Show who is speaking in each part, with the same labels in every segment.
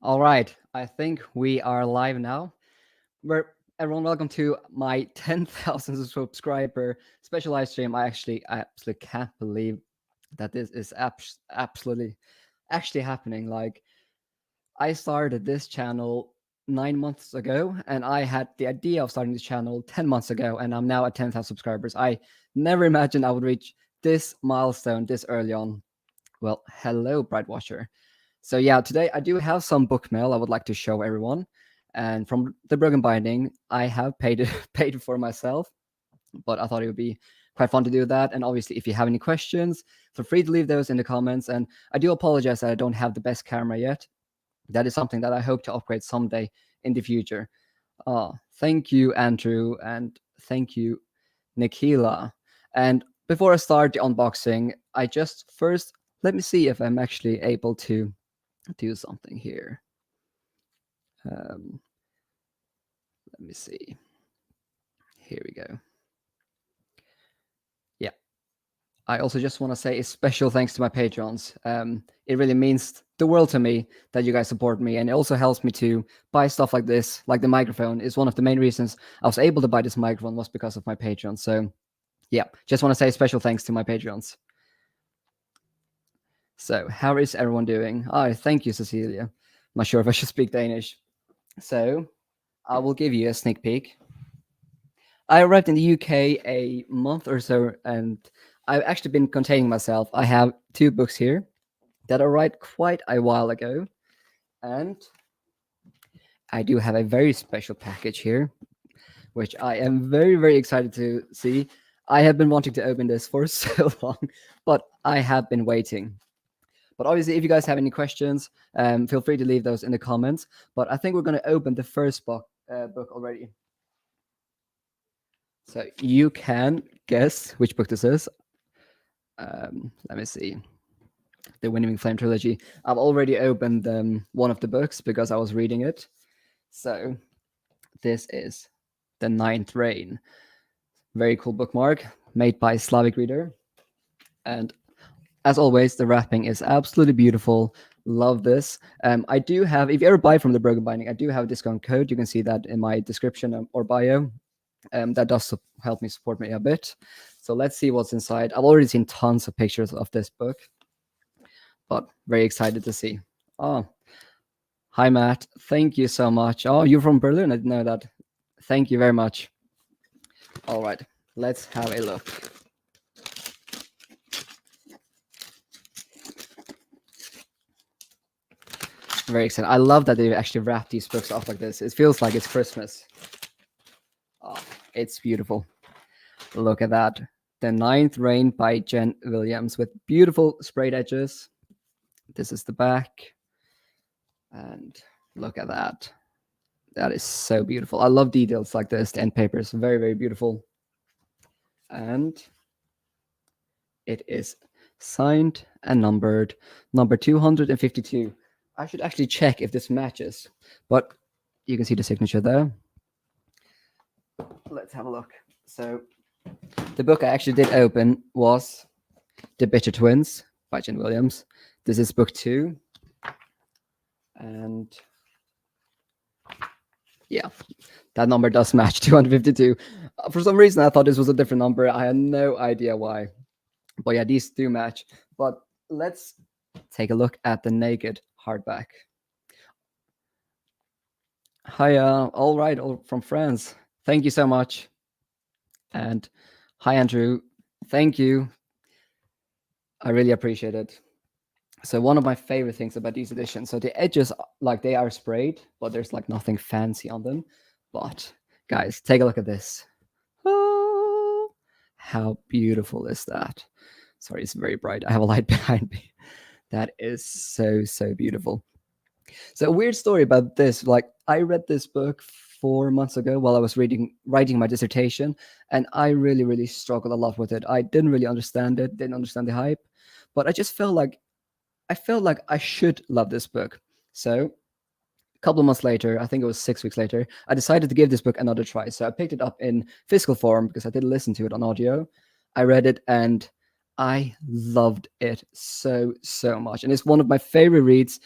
Speaker 1: All right, I think we are live now. We're everyone, welcome to my 10,000 subscriber special live stream. I absolutely can't believe that this is absolutely actually happening. Like I started this channel 9 months ago, and I had the idea of starting this channel 10 months ago, and I'm now at 10,000 subscribers. I never imagined I would reach this milestone this early on. Well, hello, Bright Watcher. So yeah, today I do have some book mail I would like to show everyone. And from the Broken Binding, I have paid it paid for myself, but I thought it would be quite fun to do that. And obviously, if you have any questions, feel free to leave those in the comments. And I do apologize that I don't have the best camera yet. That is something that I hope to upgrade someday in the future. Thank you, Andrew, and thank you, Nikila. And before I start the unboxing, I just first let me see if I'm actually able to do something here. Let me see. Here we go. Yeah. I also just want to say a special thanks to my patrons. It really means the world to me that you guys support me, and it also helps me to buy stuff like this, like the microphone. Is one of the main reasons I was able to buy this microphone was because of my patrons. So, yeah, just want to say special thanks to my patrons. So, how is everyone doing? Oh, thank you, Cecilia. I'm not sure if I should speak Danish. So, I will give you a sneak peek. I arrived in the UK a month or so, and I've actually been containing myself. I have two books here that I read quite a while ago, and I do have a very special package here, which I am very, very excited to see. I have been wanting to open this for so long, but I have been waiting. But obviously, if you guys have any questions, feel free to leave those in the comments. But I think we're going to open the first book already. So you can guess which book this is. Let me see. The Winning Flame trilogy. I've already opened one of the books because I was reading it. So this is The Ninth Reign. Very cool bookmark made by Slavic Reader. And as always, the wrapping is absolutely beautiful. Love this. I do have, if you ever buy from the Broken Binding, I do have a discount code. You can see that in my description or bio. That does help me support me a bit. So let's see what's inside. I've already seen tons of pictures of this book, but very excited to see. Oh, hi, Matt. Thank you so much. Oh, you're from Berlin. I didn't know that. Thank you very much. All right, let's have a look. Very excited. I love that they actually wrap these books up like this. It feels like it's Christmas. Oh, it's beautiful. Look at that. The Ninth Reign by Jen Williams with beautiful sprayed edges. This is the back. And look at that. That is so beautiful. I love details like this. The end paper is very, very beautiful. And it is signed and numbered. Number 252. I should actually check if this matches. But you can see the signature there. Let's have a look. So the book I actually did open was The Bitter Twins by Jen Williams. This is book 2. And yeah, that number does match 252. For some reason, I thought this was a different number. I had no idea why. But yeah, these do match. But let's take a look at the naked hardback. Hi, all right, all from France. Thank you so much. And hi, Andrew. Thank you. I really appreciate it. So one of my favorite things about these editions, so the edges, like they are sprayed, but there's like nothing fancy on them. But guys, take a look at this. Oh, how beautiful is that? Sorry, it's very bright. I have a light behind me. That is so, so beautiful. So a weird story about this. Like I read this book 4 months ago while I was writing my dissertation, and I really, really struggled a lot with it. I didn't really understand it, didn't understand the hype, but I just felt like I should love this book. So a couple of months later, I think it was 6 weeks later, I decided to give this book another try. So I picked it up in physical form because I did listen to it on audio. I read it and I loved it so, so much. And it's one of my favorite reads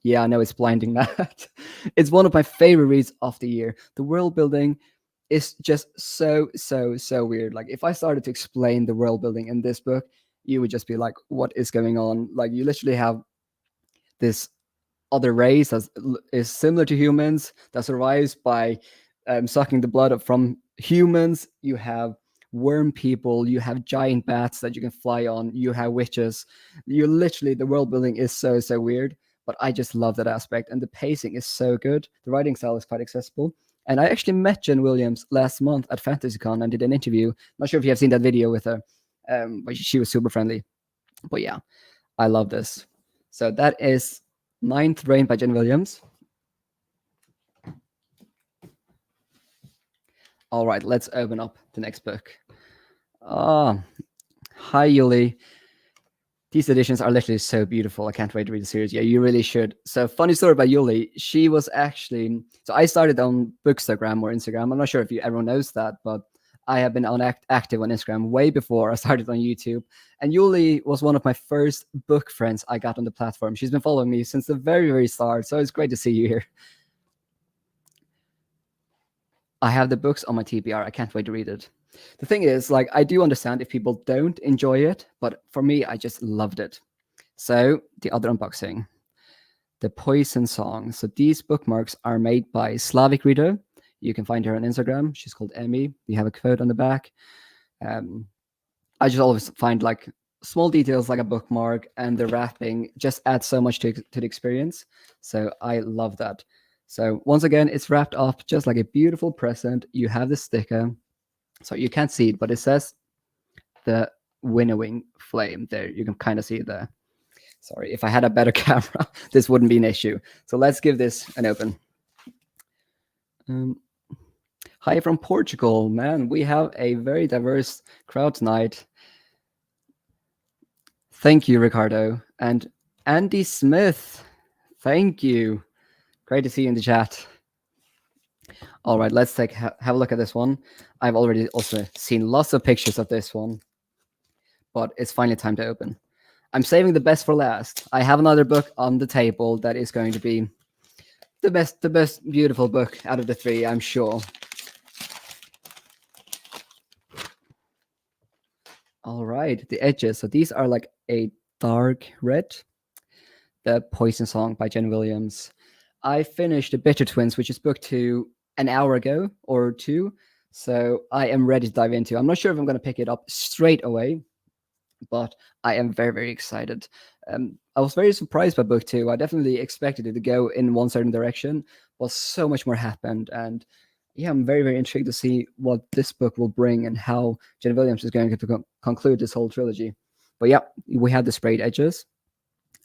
Speaker 1: yeah, I know it's blinding that. It's one of my favorite reads of the year. The world building is just so weird. Like if I started to explain the world building in this book, you would just be like, what is going on? Like you literally have this other race that is similar to humans that survives by sucking the blood from humans. You have worm people, you have giant bats that you can fly on, you have witches. You literally, the world building is so weird, but I just love that aspect, and the pacing is so good. The writing style is quite accessible. And I actually met Jen Williams last month at FantasyCon and did an interview. Not sure if you have seen that video with her, but she was super friendly. But yeah, I love this. So that is Ninth Reign by Jen Williams. All right, let's open up the next book. Hi, Yuli. These editions are literally so beautiful. I can't wait to read the series. Yeah, you really should. So, funny story about Yuli. She was actually, so I started on Bookstagram or Instagram. I'm not sure if everyone knows that, but I have been active on Instagram way before I started on YouTube. And Yuli was one of my first book friends I got on the platform. She's been following me since the very start. So it's great to see you here. I have the books on my TBR. I can't wait to read it. The thing is, like, I do understand if people don't enjoy it, but for me, I just loved it. So the other unboxing, the Poison Song. So these bookmarks are made by Slavic Reader. You can find her on Instagram. She's called Emmy. We have a quote on the back. I just always find like small details like a bookmark and the wrapping just adds so much to the experience. So I love that. So once again, it's wrapped up just like a beautiful present. You have the sticker. So you can't see it, but it says the winnowing flame there. You can kind of see it there. Sorry, if I had a better camera, this wouldn't be an issue. So let's give this an open. Hi from Portugal, man. We have a very diverse crowd tonight. Thank you, Ricardo. And Andy Smith, thank you. Great to see you in the chat. All right, let's have a look at this one. I've already also seen lots of pictures of this one, but it's finally time to open. I'm saving the best for last. I have another book on the table that is going to be the best beautiful book out of the three, I'm sure. All right, the edges. So these are like a dark red. The Poison Song by Jen Williams. I finished The Bitter Twins, which is book 2 an hour ago or 2. So I am ready to dive into. I'm not sure if I'm going to pick it up straight away, but I am very excited. I was very surprised by book 2. I definitely expected it to go in one certain direction, but so much more happened. And yeah, I'm very intrigued to see what this book will bring and how Jen Williams is going to conclude this whole trilogy. But yeah, we have the sprayed edges,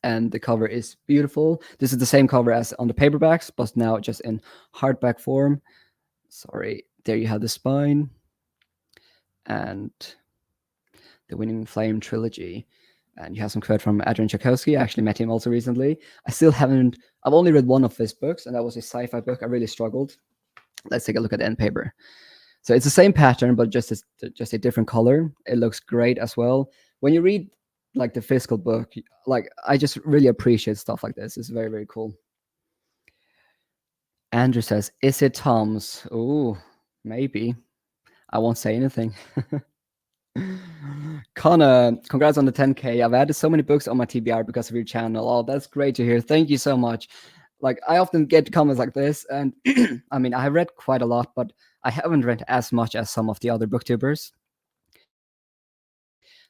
Speaker 1: and the cover is beautiful. This is the same cover as on the paperbacks, but now just in hardback form. Sorry, there you have the spine and the Winning Flame trilogy. And you have some quote from Adrian Tchaikovsky. I actually met him also recently. I've only read one of his books, and that was a sci-fi book. I really struggled. Let's take a look at the end paper. So it's the same pattern, but just a different color. It looks great as well. When you read like the physical book, like I just really appreciate stuff like this. It's very cool. Andrew says, is it Tom's? Oh, maybe. I won't say anything. Connor, congrats on the 10K. I've added so many books on my TBR because of your channel. Oh, that's great to hear. Thank you so much. Like, I often get comments like this, and I mean, I have read quite a lot, but I haven't read as much as some of the other booktubers.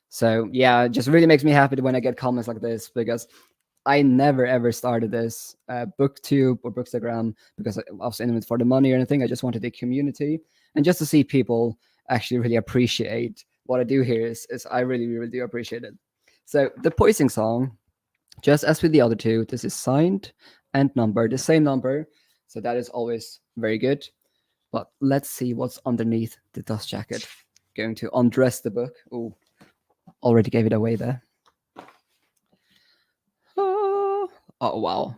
Speaker 1: So yeah, it just really makes me happy when I get comments like this, because I never ever started this booktube or bookstagram because I was in it for the money or anything. I just wanted the community, and just to see people actually really appreciate what I do here is I really do appreciate it. So the Poison Song, just as with the other two, this is signed and numbered, the same number. So that is always very good. But let's see what's underneath the dust jacket. Going to undress the book. Oh, already gave it away there. Oh, wow.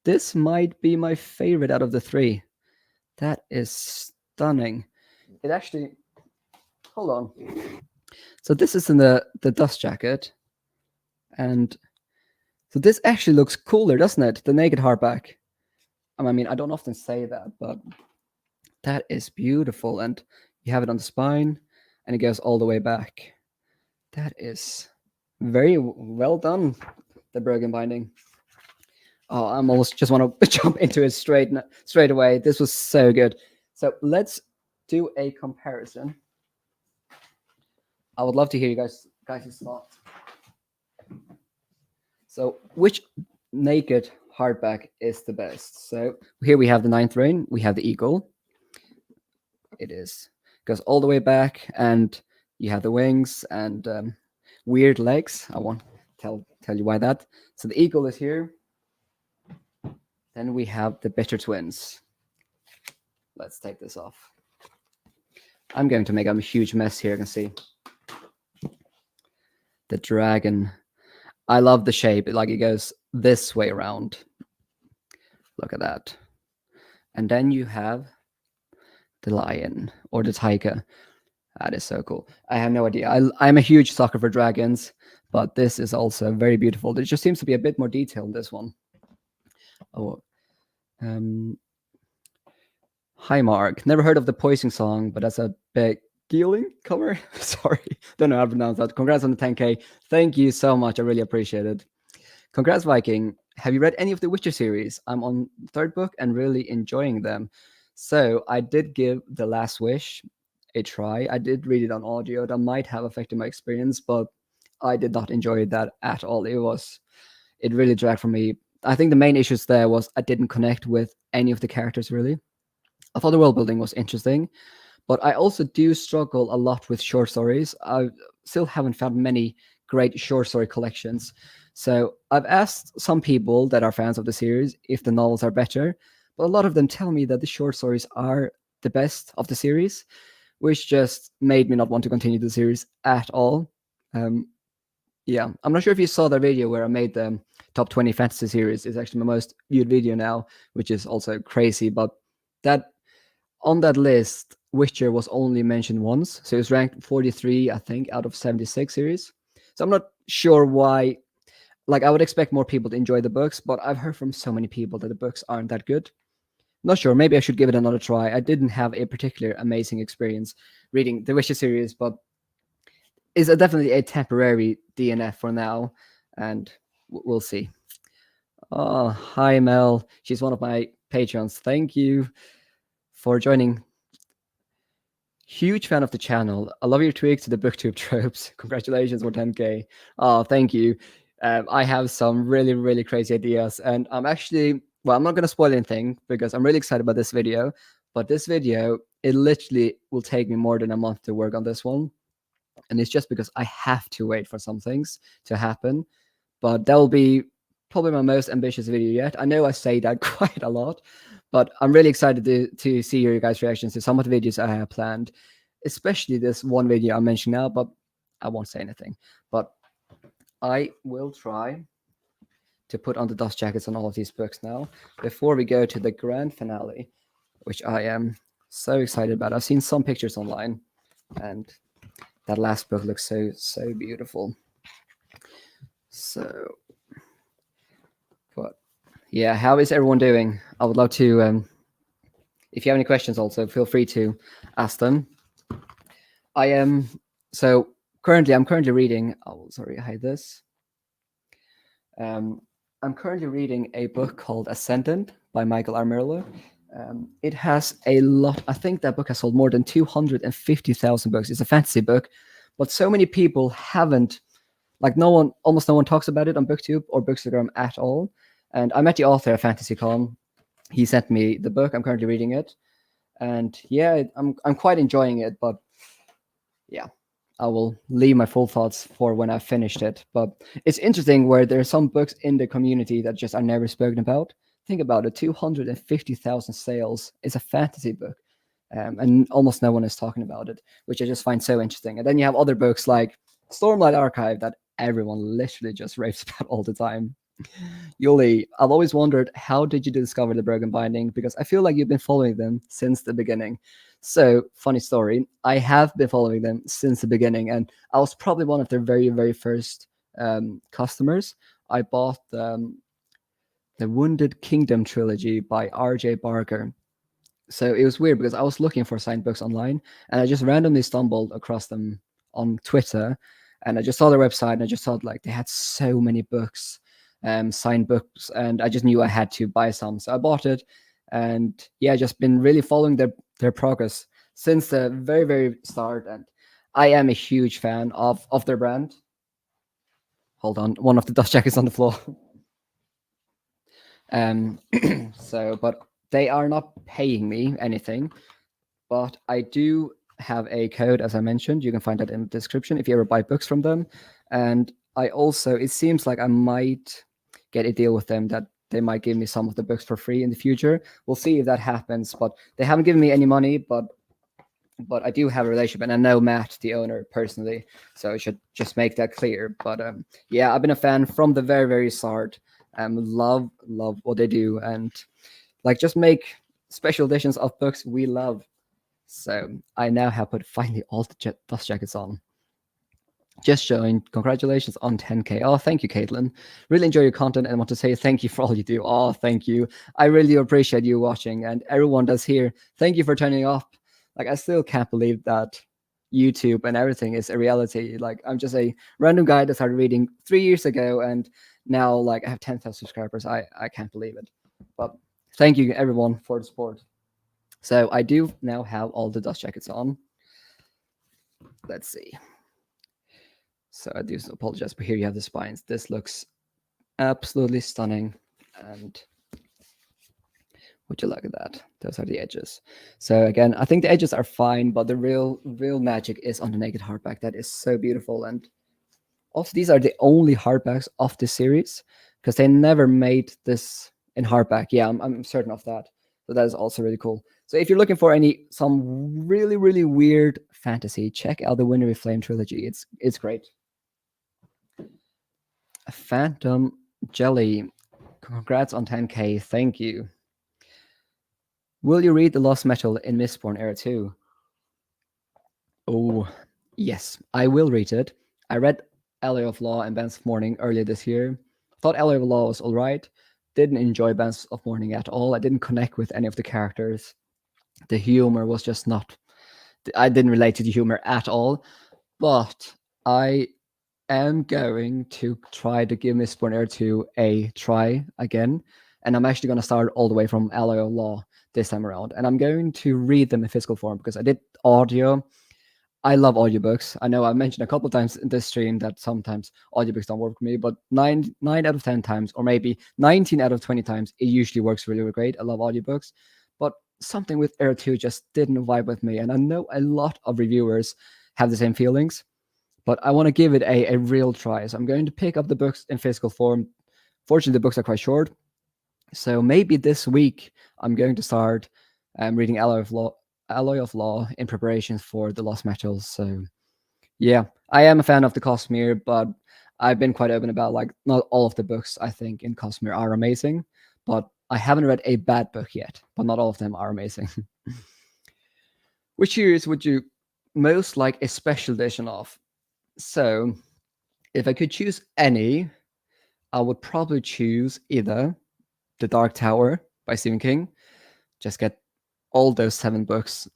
Speaker 1: This might be my favorite out of the three. That is stunning. It actually, hold on. So this is in the dust jacket, and So this actually looks cooler, doesn't it? The naked hardback. I mean, I don't often say that, but that is beautiful. And you have it on the spine and it goes all the way back. That is very well done, the Bergen binding. Oh, I'm almost just want to jump into it straight away. This was so good. So let's do a comparison. I would love to hear you guys' thoughts. So which naked hardback is the best? So here we have the Ninth Reign, we have the Eagle. It goes all the way back, and you have the wings and weird legs. I won't tell you why that. So the Eagle is here. Then we have the Bitter Twins. Let's take this off. I'm going to make a huge mess here. You can see the dragon. I love the shape. Like it goes this way around. Look at that. And then you have the lion or the tiger. That is so cool. I have no idea. I'm a huge sucker for dragons, but this is also very beautiful. There just seems to be a bit more detail in this one. Oh, hi Mark. Never heard of the Poison Song, but that's a big Geeling cover. Sorry, don't know how to pronounce that. Congrats on the 10K. Thank you so much. I really appreciate it. Congrats, Viking. Have you read any of the Witcher series? I'm on the third book and really enjoying them. So I did give The Last Wish a try. I did read it on audio. That might have affected my experience, but I did not enjoy that at all. It really dragged from me. I think the main issues there was I didn't connect with any of the characters really. I thought the world building was interesting, but I also do struggle a lot with short stories. I still haven't found many great short story collections. So I've asked some people that are fans of the series if the novels are better, but a lot of them tell me that the short stories are the best of the series, which just made me not want to continue the series at all. Yeah, I'm not sure if you saw the video where I made the top 20 fantasy series. It's actually my most viewed video now, which is also crazy. But that on that list, Witcher was only mentioned once. So it was ranked 43, I think, out of 76 series. So I'm not sure why. Like, I would expect more people to enjoy the books, but I've heard from so many people that the books aren't that good. Not sure. Maybe I should give it another try. I didn't have a particular amazing experience reading the Witcher series, but it's definitely a temporary DNF for now, and we'll see. Oh, hi Mel. She's one of my patrons. Thank you for joining. Huge fan of the channel. I love your tweaks to the booktube tropes. Congratulations for 10K. Oh, thank you. I have some really, really crazy ideas, and I'm actually, well, I'm not going to spoil anything because I'm really excited about this video. But this video, it literally will take me more than a month to work on this one. And it's just because I have to wait for some things to happen. But that will be probably my most ambitious video yet. I know I say that quite a lot, but I'm really excited to see your guys' reactions to some of the videos I have planned, especially this one video I mentioned now, but I won't say anything. But I will try to put on the dust jackets on all of these books now before we go to the grand finale, which I am so excited about. I've seen some pictures online, and that last book looks so beautiful. So, but yeah, how is everyone doing? I would love to, if you have any questions also, feel free to ask them. I am, so currently, I'm currently reading, oh, sorry, I hide this. I'm currently reading a book called Ascendant by Michael Armerlo. It has a lot, I think that book has sold more than 250,000 books. It's a fantasy book, but so many people haven't, like almost no one talks about it on BookTube or Bookstagram at all. And I met the author at FantasyCon. He sent me the book. I'm currently reading it. And yeah, I'm quite enjoying it, but yeah, I will leave my full thoughts for when I've finished it. But it's interesting where there are some books in the community that just are never spoken about. Think about it, 250,000 sales is a fantasy book. And almost no one is talking about it, which I just find so interesting. And then you have other books like Stormlight Archive that everyone literally just raves about all the time. Yuli, I've always wondered, how did you discover the Bergen Binding? Because I feel like you've been following them since the beginning. So, funny story, I have been following them since the beginning, and I was probably one of their very, very first customers. I bought the Wounded Kingdom trilogy by R.J. Barker. So it was weird because I was looking for signed books online, and I just randomly stumbled across them on Twitter, and I just saw their website, and I just thought like they had so many books, signed books, and I just knew I had to buy some, so I bought it, and yeah, just been really following their progress since the very start, and I am a huge fan of their brand. Hold on, one of the dust jackets on the floor. So, but they are not paying me anything, but I do have a code, as I mentioned. You can find that in the description if you ever buy books from them. And I also, it seems like I might get a deal with them that they might give me some of the books for free in the future. We'll see if that happens, but they haven't given me any money, but I do have a relationship, and I know Matt, the owner, personally, so I should just make that clear. But yeah, I've been a fan from the very start. Love what they do, and like just make special editions of books we love. So I now have put finally all the dust jackets on. Just showing, congratulations on 10K. Oh, thank you, Caitlin. Really enjoy your content and want to say thank you for all you do. Oh, thank you. I really appreciate you watching, and everyone does here. Thank you for turning up. Like, I still can't believe that YouTube and everything is a reality. Like, I'm just a random guy that started reading 3 years ago, and now like I have 10,000 subscribers. I can't believe it. But thank you everyone for the support. So I do now have all the dust jackets on. Let's see. So I do apologize, but here you have the spines. This looks absolutely stunning. And would you look at that? Those are the edges. So again, I think the edges are fine, but the real magic is on the naked hardback. That is so beautiful. And also, these are the only hardbacks of the series because they never made this in hardback. Yeah, I'm certain of that. So that is also really cool. So if you're looking for some really weird fantasy, check out the Winry Flame trilogy. It's great. Phantom Jelly, congrats on 10K. Thank you. Will you read The Lost Metal in Mistborn Era 2? Oh, yes, I will read it. I read Alloy of Law and Bands of Mourning earlier this year. Thought Alloy of Law was all right. Didn't enjoy Bands of Mourning at all. I didn't connect with any of the characters. The humor was just not. I didn't relate to the humor at all. But I am going to try to give Mistborn Era 2 a try again. And I'm actually going to start all the way from Alloy of Law this time around. And I'm going to read them in physical form because I did audio. I love audiobooks. I know I mentioned a couple of times in this stream that sometimes audiobooks don't work for me, but 9 out of 10 times, or maybe 19 out of 20 times, it usually works really great. I love audiobooks, but something with Era 2 just didn't vibe with me. And I know a lot of reviewers have the same feelings, but I want to give it a real try. So I'm going to pick up the books in physical form. Fortunately, the books are quite short. So maybe this week I'm going to start reading Alloy of Law in preparation for the Lost Metals. So yeah, I am a fan of the Cosmere, but I've been quite open about like not all of the books I think in Cosmere are amazing, but I haven't read a bad book yet, but not all of them are amazing. Which series would you most like a special edition of? So if I could choose any, I would probably choose either The Dark Tower by Stephen King. Just get all those 7 books.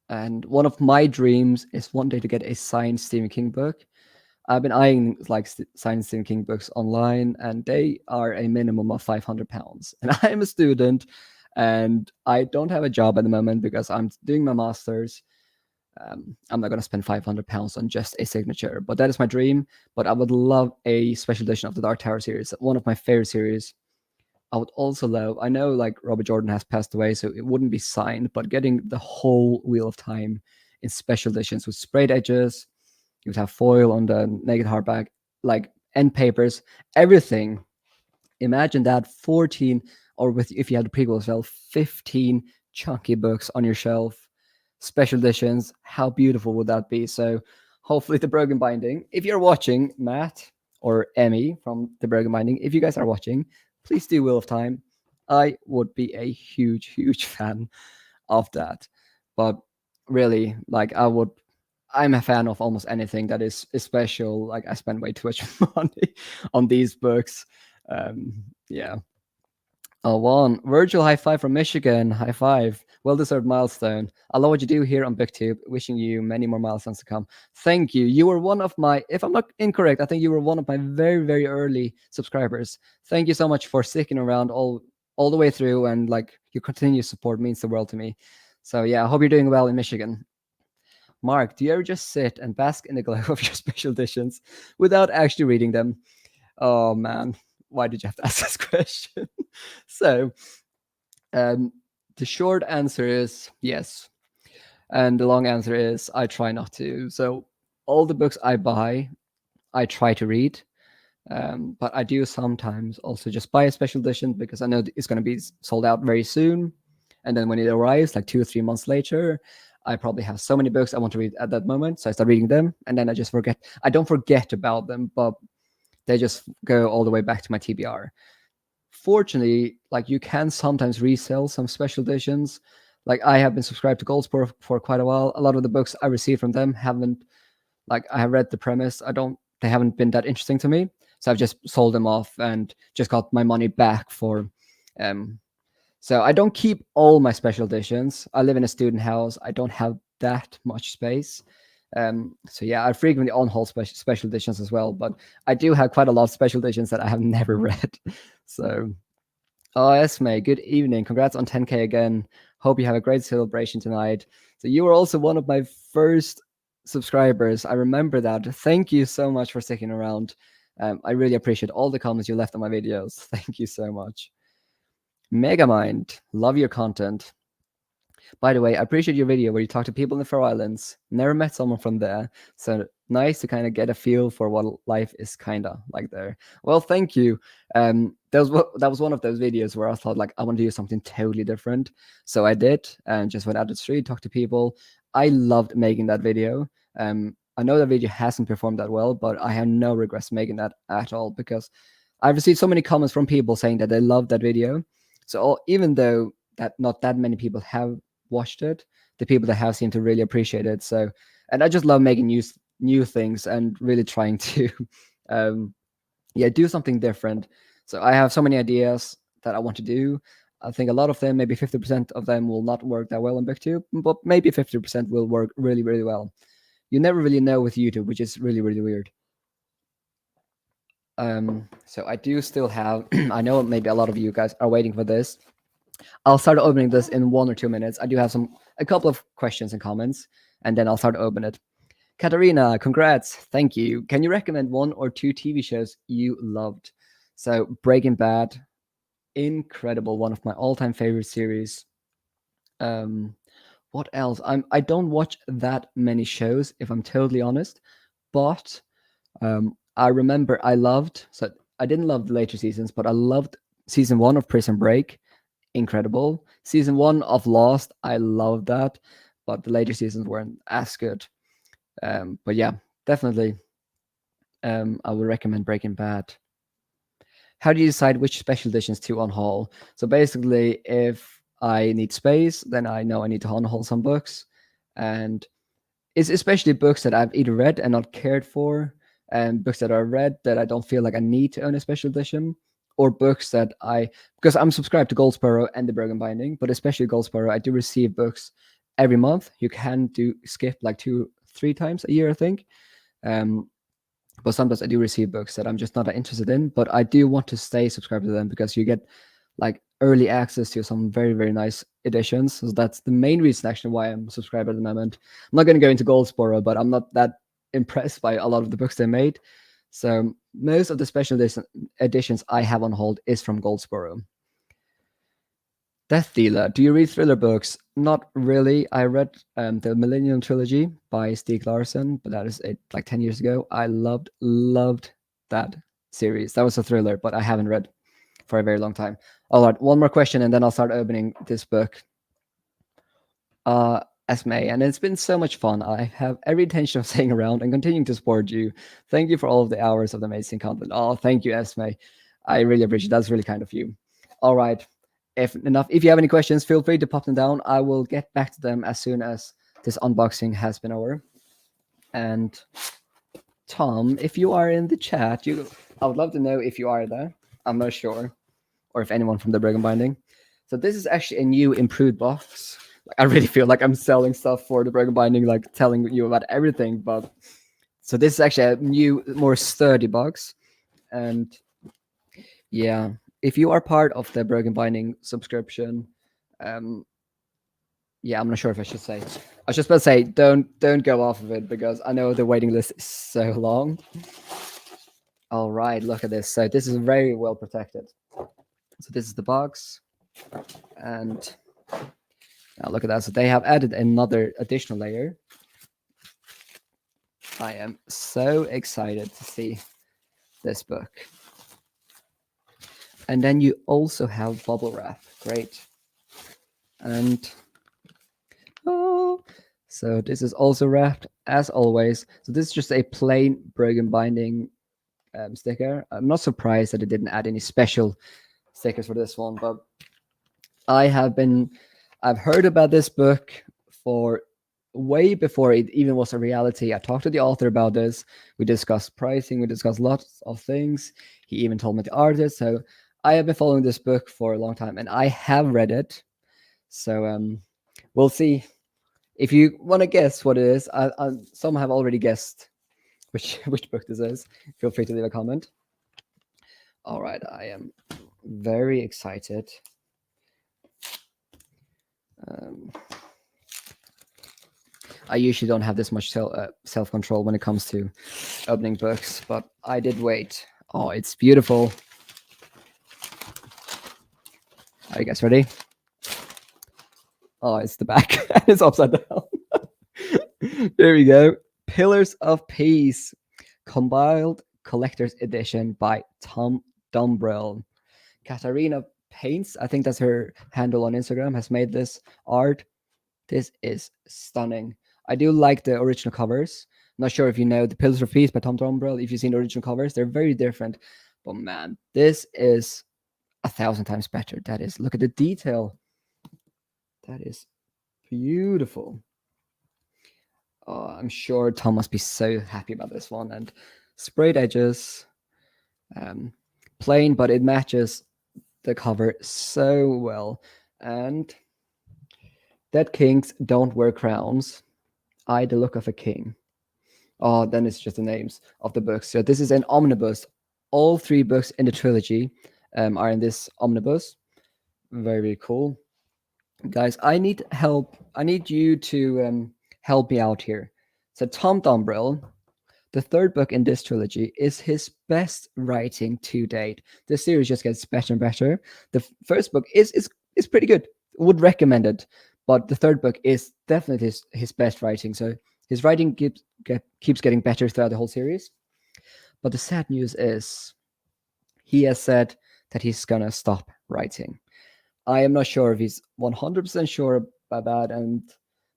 Speaker 1: And one of my dreams is one day to get a signed Stephen King book. I've been eyeing like signed Stephen King books online, and they are a minimum of £500. And I am a student, and I don't have a job at the moment because I'm doing my master's. I'm not going to spend £500 on just a signature, but that is my dream. But I would love a special edition of the Dark Tower series, one of my favorite series. I would also love, I know like Robert Jordan has passed away, so it wouldn't be signed, but getting the whole Wheel of Time in special editions with sprayed edges, you would have foil on the naked hardback, like end papers, everything. Imagine that 14, or with if you had the prequel as well, 15 chunky books on your shelf, special editions. How beautiful would that be? So hopefully the Broken Binding, if you're watching, Matt or Emmy from the Broken Binding, if you guys are watching, please do Wheel of Time. I would be a huge fan of that. But really, like I would I'm a fan of almost anything that is special. Like I spend way too much money on these books. Yeah. Oh, one Virgil, high five from Michigan. High five. Well deserved milestone. I love what you do here on BookTube. Wishing you many more milestones to come. Thank you. You were one of my, if I'm not incorrect, I think you were one of my very, very early subscribers. Thank you so much for sticking around all the way through, and like your continued support means the world to me. So yeah, I hope you're doing well in Michigan. Mark, do you ever just sit and bask in the glow of your special editions without actually reading them? Oh man, why did you have to ask this question? So, the short answer is yes, and the long answer is I try not to. So, all the books I buy, I try to read, but I do sometimes also just buy a special edition because I know it's going to be sold out very soon, and then when it arrives, like 2 or 3 months later, I probably have so many books I want to read at that moment, so I start reading them, and then I just forget. I don't forget about them, but they just go all the way back to my TBR. Fortunately, like you can sometimes resell some special editions. Like I have been subscribed to Goldsboro for quite a while. A lot of the books I receive from them haven't, like I have read the premise. They haven't been that interesting to me. So I've just sold them off and just got my money back for so I don't keep all my special editions. I live in a student house. I don't have that much space. So yeah, I frequently on-haul special editions as well, but I do have quite a lot of special editions that I have never read. So, oh, Esme, good evening. Congrats on 10K again. Hope you have a great celebration tonight. So you were also one of my first subscribers. I remember that. Thank you so much for sticking around. I really appreciate all the comments you left on my videos. Thank you so much. Megamind, love your content. By the way, I appreciate your video where you talk to people in the Faroe Islands. Never met someone from there, so nice to kind of get a feel for what life is kind of like there. Well, thank you. That was one of those videos where I thought like I want to do something totally different, so I did and just went out the street, talked to people. I loved making that video. I know that video hasn't performed that well, but I have no regrets making that at all because I've received so many comments from people saying that they loved that video. So even though that not that many people have watched it, the people that have seem to really appreciate it. So, and I just love making new things and really trying to, do something different. So I have so many ideas that I want to do. I think a lot of them, maybe 50% of them, will not work that well on BookTube, but maybe 50% will work really, really well. You never really know with YouTube, which is really, really weird. So I do still have, I know maybe a lot of you guys are waiting for this. I'll start opening this in 1 or 2 minutes. I do have a couple of questions and comments, and then I'll start to open it. Katarina, congrats. Thank you. Can you recommend 1 or 2 TV shows you loved? So Breaking Bad, incredible. One of my all-time favorite series. What else? I don't watch that many shows, if I'm totally honest, but I remember so I didn't love the later seasons, but I loved season 1 of Prison Break. Incredible. Season 1 of Lost, I loved that, but the later seasons weren't as good. But yeah, definitely, I would recommend Breaking Bad. How do you decide which special editions to unhaul? So basically, if I need space, then I know I need to unhaul some books, and it's especially books that I've either read and not cared for, and books that are read that I don't feel like I need to own a special edition, or books that because I'm subscribed to Goldsboro and the Bergen Binding, but especially Goldsboro, I do receive books every month. You can skip like 2-3 times a year, I think. But sometimes I do receive books that I'm just not that interested in, but I do want to stay subscribed to them because you get like early access to some very, very nice editions. So that's the main reason actually why I'm subscribed at the moment. I'm not going to go into Goldsboro, but I'm not that impressed by a lot of the books they made. So most of the special editions I have on hold is from Goldsboro. Death Dealer. Do you read thriller books? Not really. I read the Millennium Trilogy by Stieg Larsson, but that is like 10 years ago. I loved that series. That was a thriller, but I haven't read for a very long time. All right, one more question, and then I'll start opening this book. Esme, and it's been so much fun. I have every intention of staying around and continuing to support you. Thank you for all of the hours of amazing content. Oh, thank you, Esme. I really appreciate it. That's really kind of you. All right. If you have any questions, feel free to pop them down. I will get back to them as soon as this unboxing has been over. And Tom, if you are in the chat, I would love to know if you are there. I'm not sure, or if anyone from the Broken Binding. So this is actually a new improved box. I really feel like I'm selling stuff for the Broken Binding, like telling you about everything. But so this is actually a new, more sturdy box. And yeah, if you are part of the Broken Binding subscription, yeah, I'm not sure if I should say. I was just about to say, don't go off of it, because I know the waiting list is so long. All right, look at this. So this is very well protected. So this is the box, and now look at that. So they have added another additional layer. I am so excited to see this book. And then you also have bubble wrap. Great. And oh, so this is also wrapped as always. So this is just a plain Broken Binding sticker. I'm not surprised that it didn't add any special stickers for this one, but I've heard about this book for way before it even was a reality. I talked to the author about this. We discussed pricing. We discussed lots of things. He even told me the artist. So I have been following this book for a long time, and I have read it. So we'll see. If you want to guess what it is, some have already guessed which book this is. Feel free to leave a comment. All right, I am very excited. I usually don't have this much self-control when it comes to opening books, but I did wait. Oh, it's beautiful. Are you guys ready? Oh, it's the back. It's upside down. There we go. Pillars of Peace, compiled collector's edition by Tom Dumbrell. Katarina Paints, I think that's her handle on Instagram, has made this art. This is stunning. I do like the original covers. I'm not sure if you know the Pillars of Peace by Tom Dumbrell. If you've seen the original covers, they're very different. But man, this is 1,000 times better. That is, look at the detail. That is beautiful. Oh, I'm sure Tom must be so happy about this one. And sprayed edges, plain, but it matches the cover so well. And Dead kings don't wear crowns. I, the look of a king. Oh, then it's just the names of the books. So this is an omnibus. All 3 books in the trilogy are in this omnibus. Very, very cool. Guys, I need help. I need you to help me out here. So Tom Dumbrell, the 3rd book in this trilogy, is his best writing to date. This series just gets better and better. The first book is pretty good. Would recommend it. But the 3rd book is definitely his best writing. So his writing keeps getting better throughout the whole series. But the sad news is he has said that he's going to stop writing. I am not sure if he's 100% sure about that,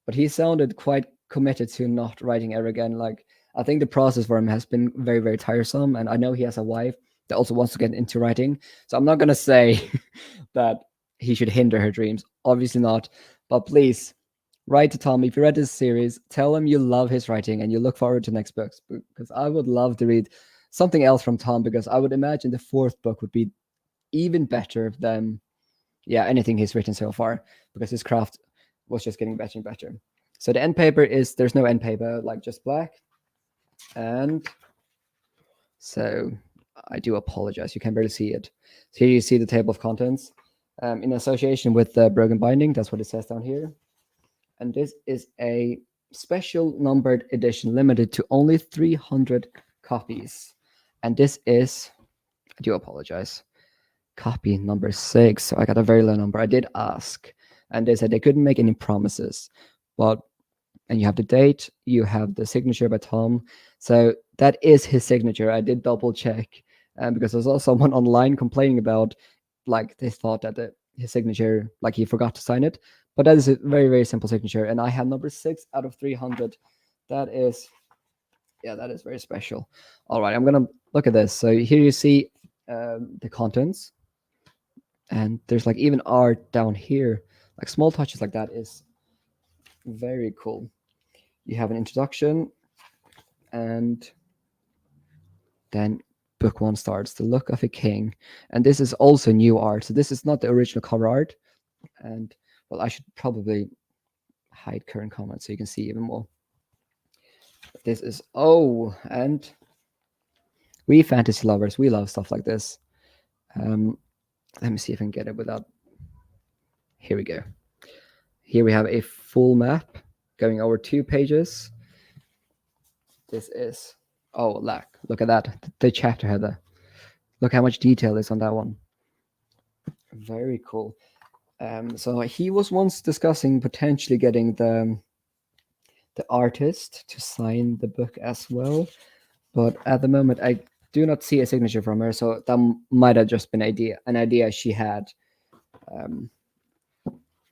Speaker 1: but he sounded quite committed to not writing ever again. Like, I think the process for him has been very, very tiresome. And I know he has a wife that also wants to get into writing. So I'm not going to say that he should hinder her dreams. Obviously not. But please, write to Tom. If you read this series, tell him you love his writing and you look forward to next books. Because I would love to read something else from Tom, because I would imagine the 4th book would be even better than anything he's written so far, because his craft was just getting better and better. So the end paper is, there's no end paper, like just black. And so I do apologize. You can barely see it. So here you see the table of contents. In association with the Broken Binding, that's what it says down here. And this is a special numbered edition, limited to only 300 copies. And this is, I do apologize, copy number 6. So I got a very low number. I did ask, and they said they couldn't make any promises. And you have the date, you have the signature by Tom. So that is his signature. I did double check, because I saw someone online complaining about, like, they thought that his signature, like, he forgot to sign it. But that is a very, very simple signature. And I have number 6 out of 300. That is very special. All right, I'm going to look at this. So here you see the contents. And there's like even art down here. Like small touches like that is very cool. You have an introduction. And then book one starts, The Look of a King. And this is also new art. So this is not the original cover art. And well, I should probably hide current comments so you can see even more. This is, oh, and we fantasy lovers, we love stuff like this. Let me see if I can get it without. Here we go. Here we have a full map going over 2 pages. This is, oh, look at that. The chapter header. Look how much detail is on that one. Very cool. So he was once discussing potentially getting the artist to sign the book as well, but at the moment I do not see a signature from her. So that might have just been an idea she had.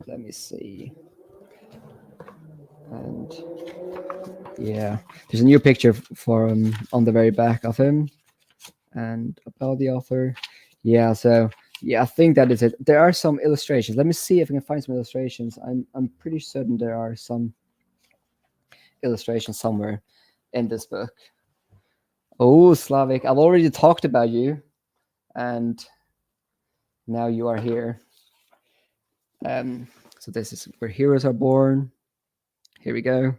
Speaker 1: Let me see. And yeah, there's a new picture for him on the very back of him, and about the author. Yeah, so yeah, I think that is it. There are some illustrations. Let me see if I can find some illustrations. I'm pretty certain there are some illustrations somewhere in this book. Oh, Slavic, I've already talked about you, and now you are here. So this is where heroes are born. Here we go.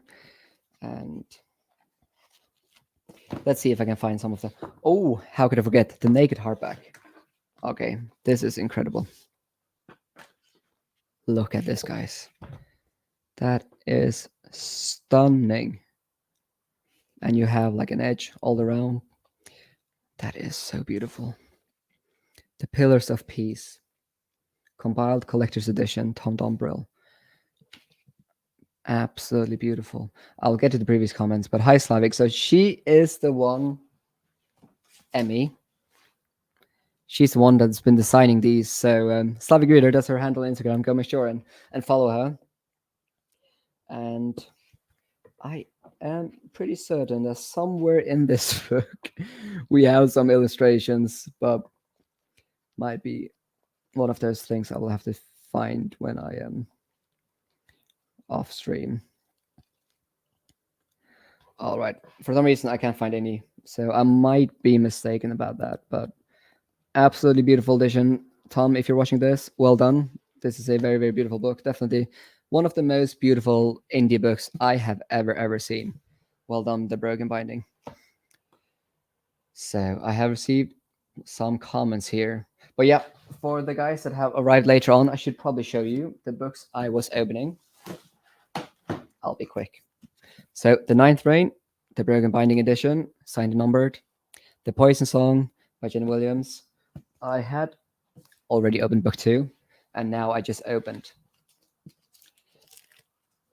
Speaker 1: And let's see if I can find some of them. Oh, how could I forget the naked hardback? Okay, this is incredible. Look at this, guys. That is stunning. And you have like an edge all around. That is so beautiful. The Pillars of Peace. Compiled Collector's Edition, Tom Dombrill. Absolutely beautiful. I'll get to the previous comments, but hi, Slavic. So she is the one, Emmy. She's the one that's been designing these. So Slavic Reader, that's her handle on Instagram. Go make sure and follow her. And I am pretty certain that somewhere in this book we have some illustrations, but might be one of those things I will have to find when I am off stream. All right. For some reason, I can't find any, so I might be mistaken about that, but absolutely beautiful edition. Tom, if you're watching this, well done. This is a very, very beautiful book. Definitely one of the most beautiful indie books I have ever seen. Well done, The Broken Binding. So I have received some comments here. But yeah, for the guys that have arrived later on, I should probably show you the books I was opening. I'll be quick. So The Ninth Reign, The Broken Binding edition, signed and numbered. The Poison Song by Jenny Williams. I had already opened book 2, and now I just opened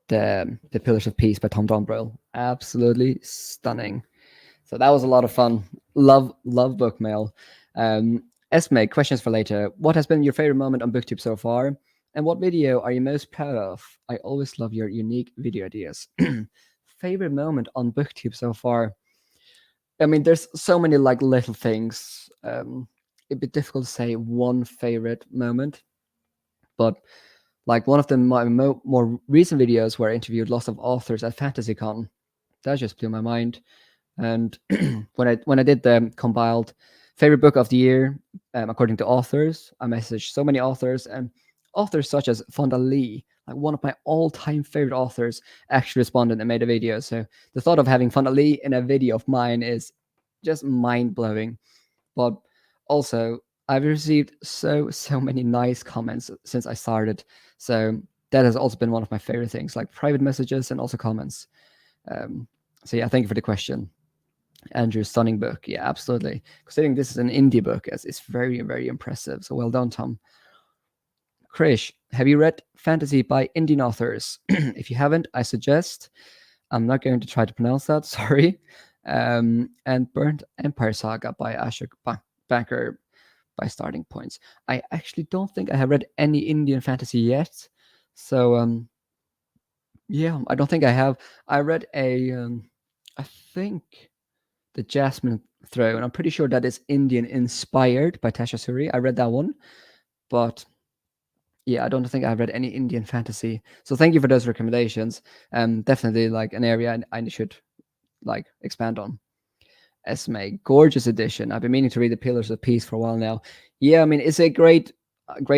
Speaker 1: the Pillars of Peace by Tom Dombrill. Absolutely stunning. So that was a lot of fun. Love book mail. Esme, questions for later. What has been your favorite moment on BookTube so far? And what video are you most proud of? I always love your unique video ideas. Favorite moment on BookTube so far? I mean, there's so many like little things. It'd be difficult to say one favorite moment, but like one of my more recent videos where I interviewed lots of authors at FantasyCon, that just blew my mind. And when I did the compiled favorite book of the year, according to authors, I messaged so many authors, and authors such as Fonda Lee, like one of my all-time favorite authors, actually responded and made a video. So the thought of having Fonda Lee in a video of mine is just mind-blowing. But also, I've received so many nice comments since I started. So that has also been one of my favorite things, like private messages and also comments. So yeah, thank you for the question. Andrew, stunning book. Yeah, absolutely. Considering this is an indie book, it's very, very impressive. So well done, Tom. Krish, have you read fantasy by Indian authors? If you haven't, I suggest. I'm not going to try to pronounce that. Sorry. And Burnt Empire Saga by Ashok Banker by Starting Points. I actually don't think I have read any Indian fantasy yet. So yeah, I don't think I have. I read I think The Jasmine Throne. I'm pretty sure that is Indian inspired by Tasha Suri. I read that one, but yeah, I don't think I've read any Indian fantasy. So thank you for those recommendations. Definitely like an area I should like expand on. Esme, gorgeous edition. I've been meaning to read the Pillars of Peace for a while now. Yeah, I mean it's a great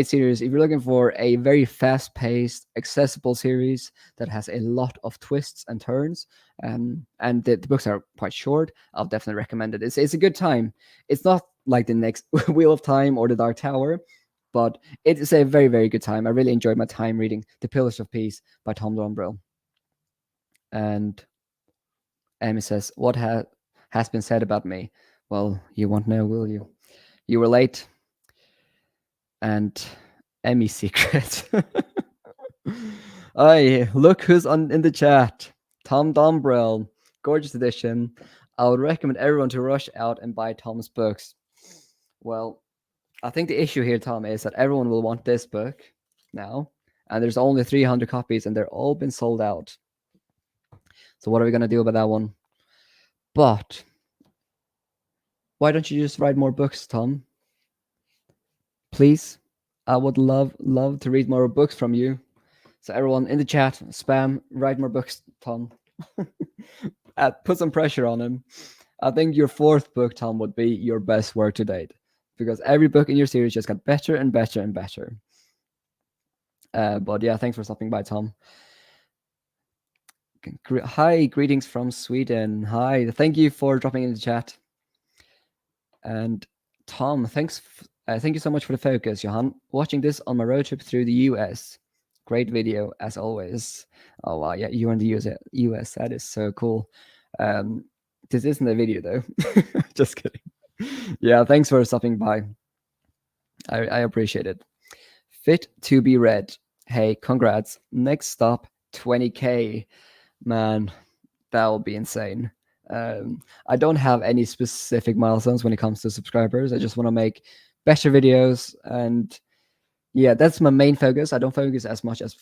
Speaker 1: series. If you're looking for a very fast-paced, accessible series that has a lot of twists and turns, and the books are quite short, I'll definitely recommend it. It's a good time. It's not like the next Wheel of Time or the Dark Tower, but it is a very, very good time. I really enjoyed my time reading The Pillars of Peace by Tom Dombrell. And Amy says, "What has been said about me?" Well, you won't know, will you? You were late, and Emmy secret. Hey, look who's in the chat. Tom Dombrell, gorgeous edition. I would recommend everyone to rush out and buy Tom's books. Well, I think the issue here, Tom, is that everyone will want this book now, and there's only 300 copies, and they're all been sold out. So what are we gonna do about that one? But why don't you just write more books, Tom? Please, I would love to read more books from you. So everyone in the chat, spam, write more books, Tom. Put some pressure on him. I think your fourth book, Tom, would be your best work to date, because every book in your series just got better and better and better. But yeah, thanks for stopping by, Tom. Hi, greetings from Sweden. Hi, thank you for dropping in the chat. And Tom, thank you so much for the focus, Johan. Watching this on my road trip through the US. Great video as always. Oh wow, yeah, you're in the US. That is so cool. This isn't a video though. Just kidding. Yeah, thanks for stopping by. I appreciate it. Fit to be read. Hey, congrats. Next stop, 20K. Man, that will be insane. I don't have any specific milestones when it comes to subscribers. I just want to make better videos, and yeah, that's my main focus. I don't focus as much as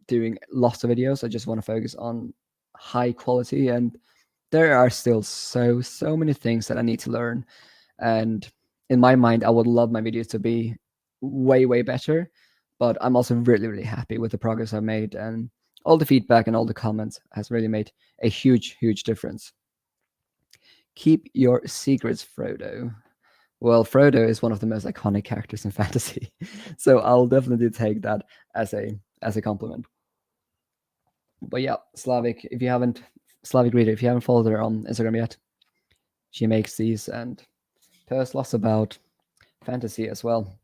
Speaker 1: doing lots of videos. I just want to focus on high quality, and there are still so many things that I need to learn. And in my mind, I would love my videos to be way better, but I'm also really happy with the progress I've made, and all the feedback and all the comments has really made a huge difference. Keep your secrets, Frodo. Well, Frodo is one of the most iconic characters in fantasy, so I'll definitely take that as a compliment. But yeah, Slavic Reader, if you haven't followed her on Instagram yet, she makes these and posts lots about fantasy as well.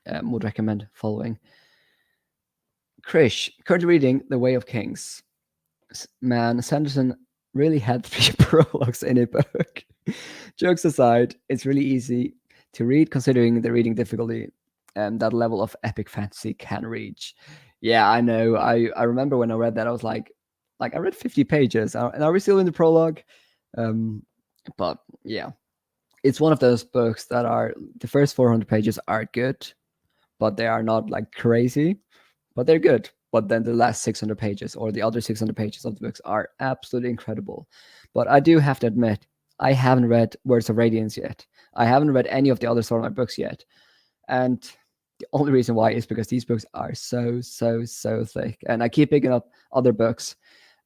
Speaker 1: Would recommend following. Krish, currently reading The Way of Kings. Man, Sanderson really had 3 prologues in a book. Jokes aside, it's really easy to read considering the reading difficulty that level of epic fantasy can reach. Yeah, I know. I remember when I read that, I was like I read 50 pages, and are we still in the prologue? But yeah, it's one of those books that are the first 400 pages are good, but they are not like crazy, but they're good. But then the last 600 pages or the other 600 pages of the books are absolutely incredible. But I do have to admit, I haven't read Words of Radiance yet. I haven't read any of the other Stormlight books yet. And the only reason why is because these books are so thick. And I keep picking up other books.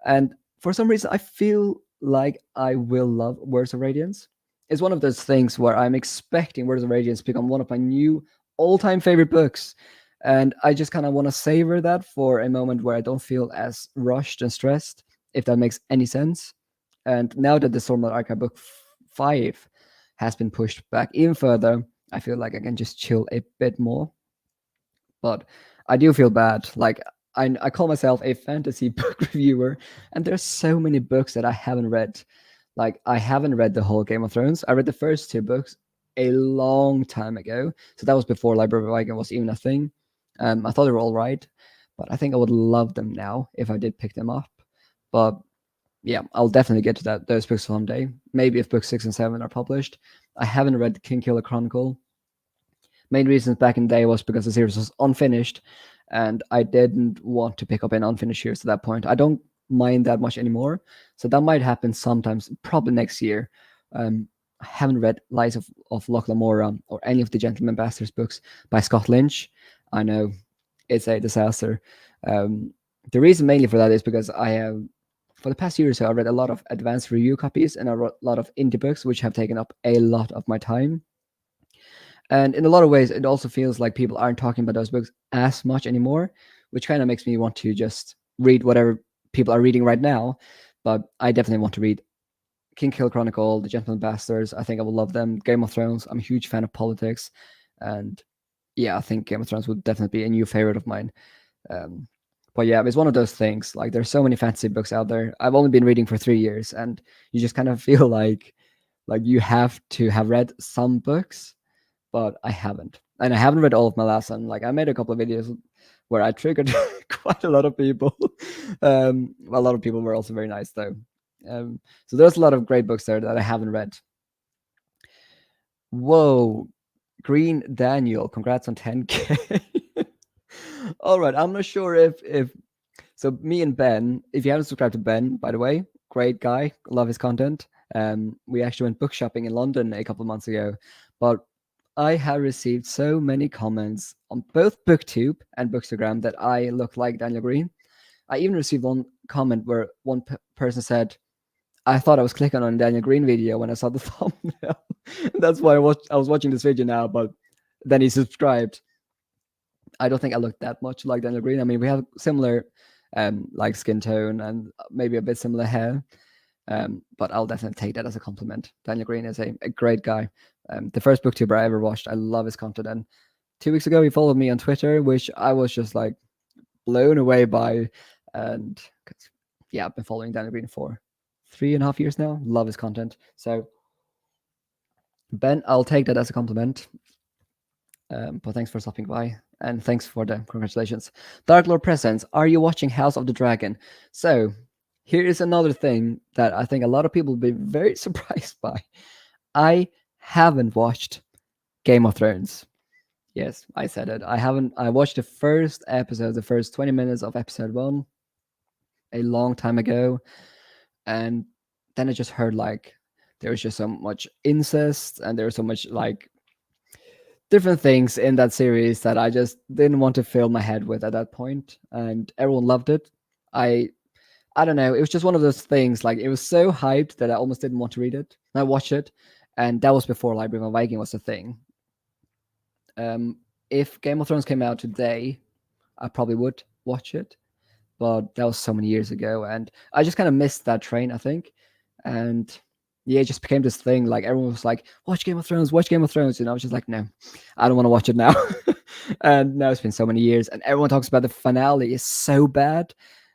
Speaker 1: And for some reason, I feel like I will love Words of Radiance. It's one of those things where I'm expecting Words of Radiance to become one of my new all-time favorite books. And I just kind of want to savor that for a moment where I don't feel as rushed and stressed, if that makes any sense. And now that the Stormlight Archive book 5 has been pushed back even further, I feel like I can just chill a bit more. But I do feel bad. Like I call myself a fantasy book reviewer, and there's so many books that I haven't read. Like I haven't read the whole Game of Thrones. I read the first 2 books a long time ago, so that was before Library of Viking was even a thing. I thought they were all right, but I think I would love them now if I did pick them up. But yeah, I'll definitely get to those books someday. Maybe if books 6 and 7 are published. I haven't read Kingkiller Chronicle. Main reasons back in the day was because the series was unfinished, and I didn't want to pick up an unfinished series at that point. I don't mind that much anymore, so that might happen sometimes, probably next year. I haven't read Lies of Loch Lamora or any of the Gentleman Bastards books by Scott Lynch. I know it's a disaster. The reason mainly for that is because I have for the past year or so, I read a lot of advanced review copies and a lot of indie books, which have taken up a lot of my time. And in a lot of ways, it also feels like people aren't talking about those books as much anymore, which kind of makes me want to just read whatever people are reading right now. But I definitely want to read King Kill Chronicle, The Gentleman Bastards. I think I will love them. Game of Thrones. I'm a huge fan of politics, and yeah, I think Game of Thrones would definitely be a new favorite of mine. Um, but yeah, it's one of those things. Like, there's so many fantasy books out there. I've only been reading for 3 years, and you just kind of feel like you have to have read some books, but I haven't, and I haven't read all of my last one. Like, I made a couple of videos where I triggered quite a lot of people. A lot of people were also very nice though. So there's a lot of great books there that I haven't read. Whoa, Green Daniel, congrats on 10K. All right, I'm not sure if so. Me and Ben, if you haven't subscribed to Ben, by the way, great guy, love his content. We actually went book shopping in London a couple of months ago, but I have received so many comments on both BookTube and Bookstagram that I look like Daniel Green. I even received one comment where one person said, "I thought I was clicking on a Daniel Green video when I saw the thumbnail." That's why I was watching this video now, but then he subscribed. I don't think I look that much like Daniel Green. I mean, we have similar like skin tone and maybe a bit similar hair. But I'll definitely take that as a compliment. Daniel Green is a great guy. The first booktuber I ever watched. I love his content. And 2 weeks ago, he followed me on Twitter, which I was just like blown away by. And yeah, I've been following Daniel Green for 3.5 years now. Love his content. So Ben, I'll take that as a compliment. But thanks for stopping by, and thanks for the congratulations. Dark Lord Presents, are you watching House of the Dragon? So here is another thing that I think a lot of people will be very surprised by. I haven't watched Game of Thrones. Yes, I said it. I haven't. I watched the first episode, the first 20 minutes of episode 1 a long time ago. And then I just heard like there was just so much incest and there was so much like different things in that series that I just didn't want to fill my head with at that point. And everyone loved it. I don't know. It was just one of those things. Like, it was so hyped that I almost didn't want to read it. I watched it, and that was before Library of a Viking was a thing. If Game of Thrones came out today, I probably would watch it, but that was so many years ago, and I just kind of missed that train, I think. And yeah, it just became this thing. Like, everyone was like, "Watch Game of Thrones, watch Game of Thrones," and I was just like, "No, I don't want to watch it now." And now it's been so many years, and everyone talks about the finale is so bad,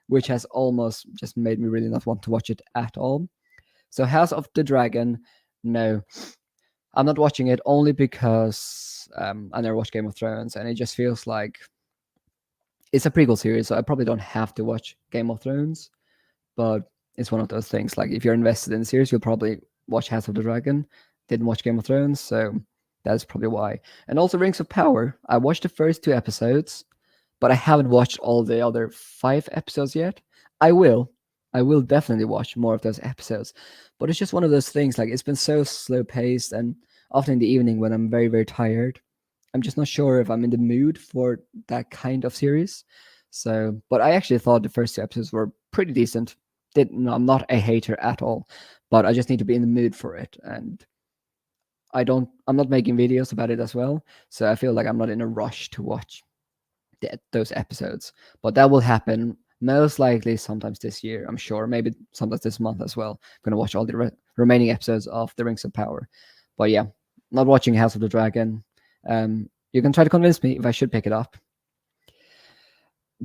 Speaker 1: which has almost just made me really not want to watch it at all. So House of the Dragon, no, I'm not watching it only because I never watched Game of Thrones, and it just feels like it's a prequel series, so I probably don't have to watch Game of Thrones. But it's one of those things. Like, if you're invested in the series, you'll probably watch House of the Dragon. Didn't watch Game of Thrones, so that's probably why. And also Rings of Power. I watched the first 2 episodes, but I haven't watched all the other 5 episodes yet. I will. I will definitely watch more of those episodes. But it's just one of those things. Like, it's been so slow paced, and often in the evening when I'm very, very tired, I'm just not sure if I'm in the mood for that kind of series. So, but I actually thought the first 2 episodes were pretty decent. No, I'm not a hater at all, but I just need to be in the mood for it. And I'm not making videos about it as well. So I feel like I'm not in a rush to watch those episodes. But that will happen most likely sometimes this year, I'm sure. Maybe sometimes this month as well. I'm going to watch all the remaining episodes of The Rings of Power. But yeah, not watching House of the Dragon. You can try to convince me if I should pick it up.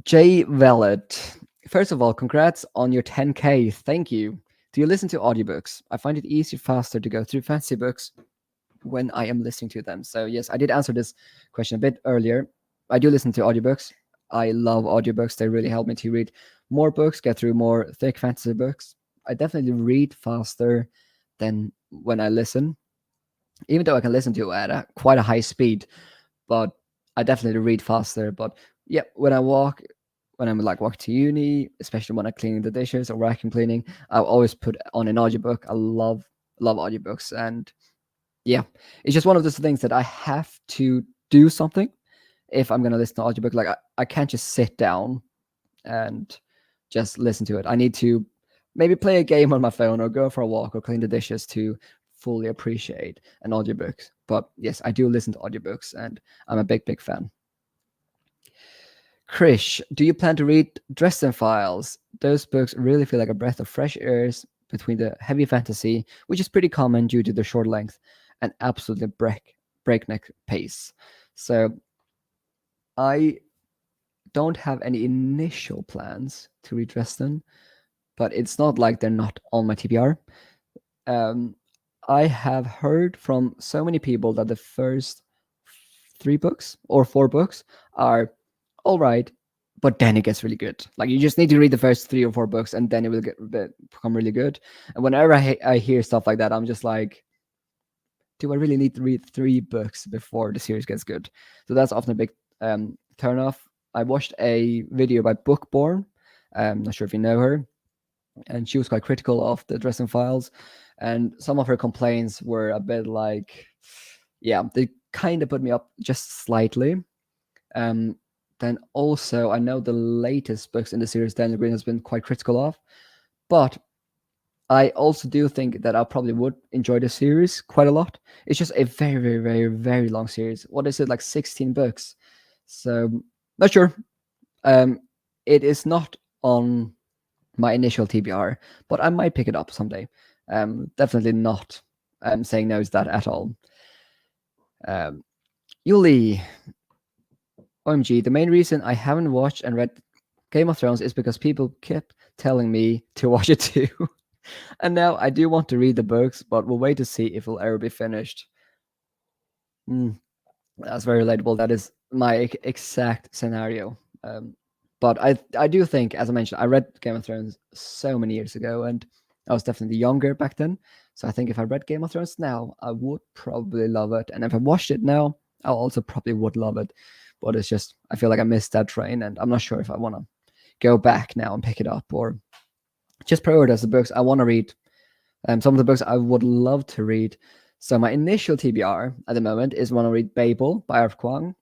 Speaker 1: Jay Vellet. First of all, congrats on your 10K. Thank you. Do you listen to audiobooks? I find it easier, faster to go through fantasy books when I am listening to them. So yes, I did answer this question a bit earlier. I do listen to audiobooks. I love audiobooks. They really help me to read more books, get through more thick fantasy books. I definitely read faster than when I listen, even though I can listen to it at quite a high speed, but I definitely read faster. But yeah, when I'm walking to uni, especially when I'm cleaning the dishes or vacuum cleaning, I'll always put on an audiobook. I love audiobooks. And yeah, it's just one of those things that I have to do something if I'm going to listen to audiobook. Like, I can't just sit down and just listen to it. I need to maybe play a game on my phone or go for a walk or clean the dishes to fully appreciate an audiobook. But yes, I do listen to audiobooks and I'm a big fan. Krish, do you plan to read Dresden Files? Those books really feel like a breath of fresh air between the heavy fantasy, which is pretty common due to the short length, and absolutely breakneck pace. So I don't have any initial plans to read Dresden, but it's not like they're not on my TBR. I have heard from so many people that the first 3 books or 4 books are all right, but then it gets really good. Like you just need to read the first 3 or 4 books, and then it will become really good. And whenever I hear stuff like that, I'm just like, do I really need to read 3 books before the series gets good? So that's often a big turn off. I watched a video by Bookborn. I'm not sure if you know her, and she was quite critical of the Dresden Files, and some of her complaints were a bit like, yeah, they kind of put me up just slightly. Then also, I know the latest books in the series Daniel Green has been quite critical of, but I also do think that I probably would enjoy the series quite a lot. It's just a very long series. What is it, like 16 books? So not sure. It is not on my initial TBR, but I might pick it up someday. Definitely not saying no to that at all. Yuli, OMG, the main reason I haven't watched and read Game of Thrones is because people kept telling me to watch it too. And now I do want to read the books, but we'll wait to see if it'll ever be finished. That's very relatable. That is my exact scenario. But I do think, as I mentioned, I read Game of Thrones so many years ago, and I was definitely younger back then. So I think if I read Game of Thrones now, I would probably love it. And if I watched it now, I also probably would love it. But it's just, I feel like I missed that train, and I'm not sure if I want to go back now and pick it up or just prioritize the books I want to read. Some of the books I would love to read. So my initial TBR at the moment is want to read Babel by R.F. Kuang.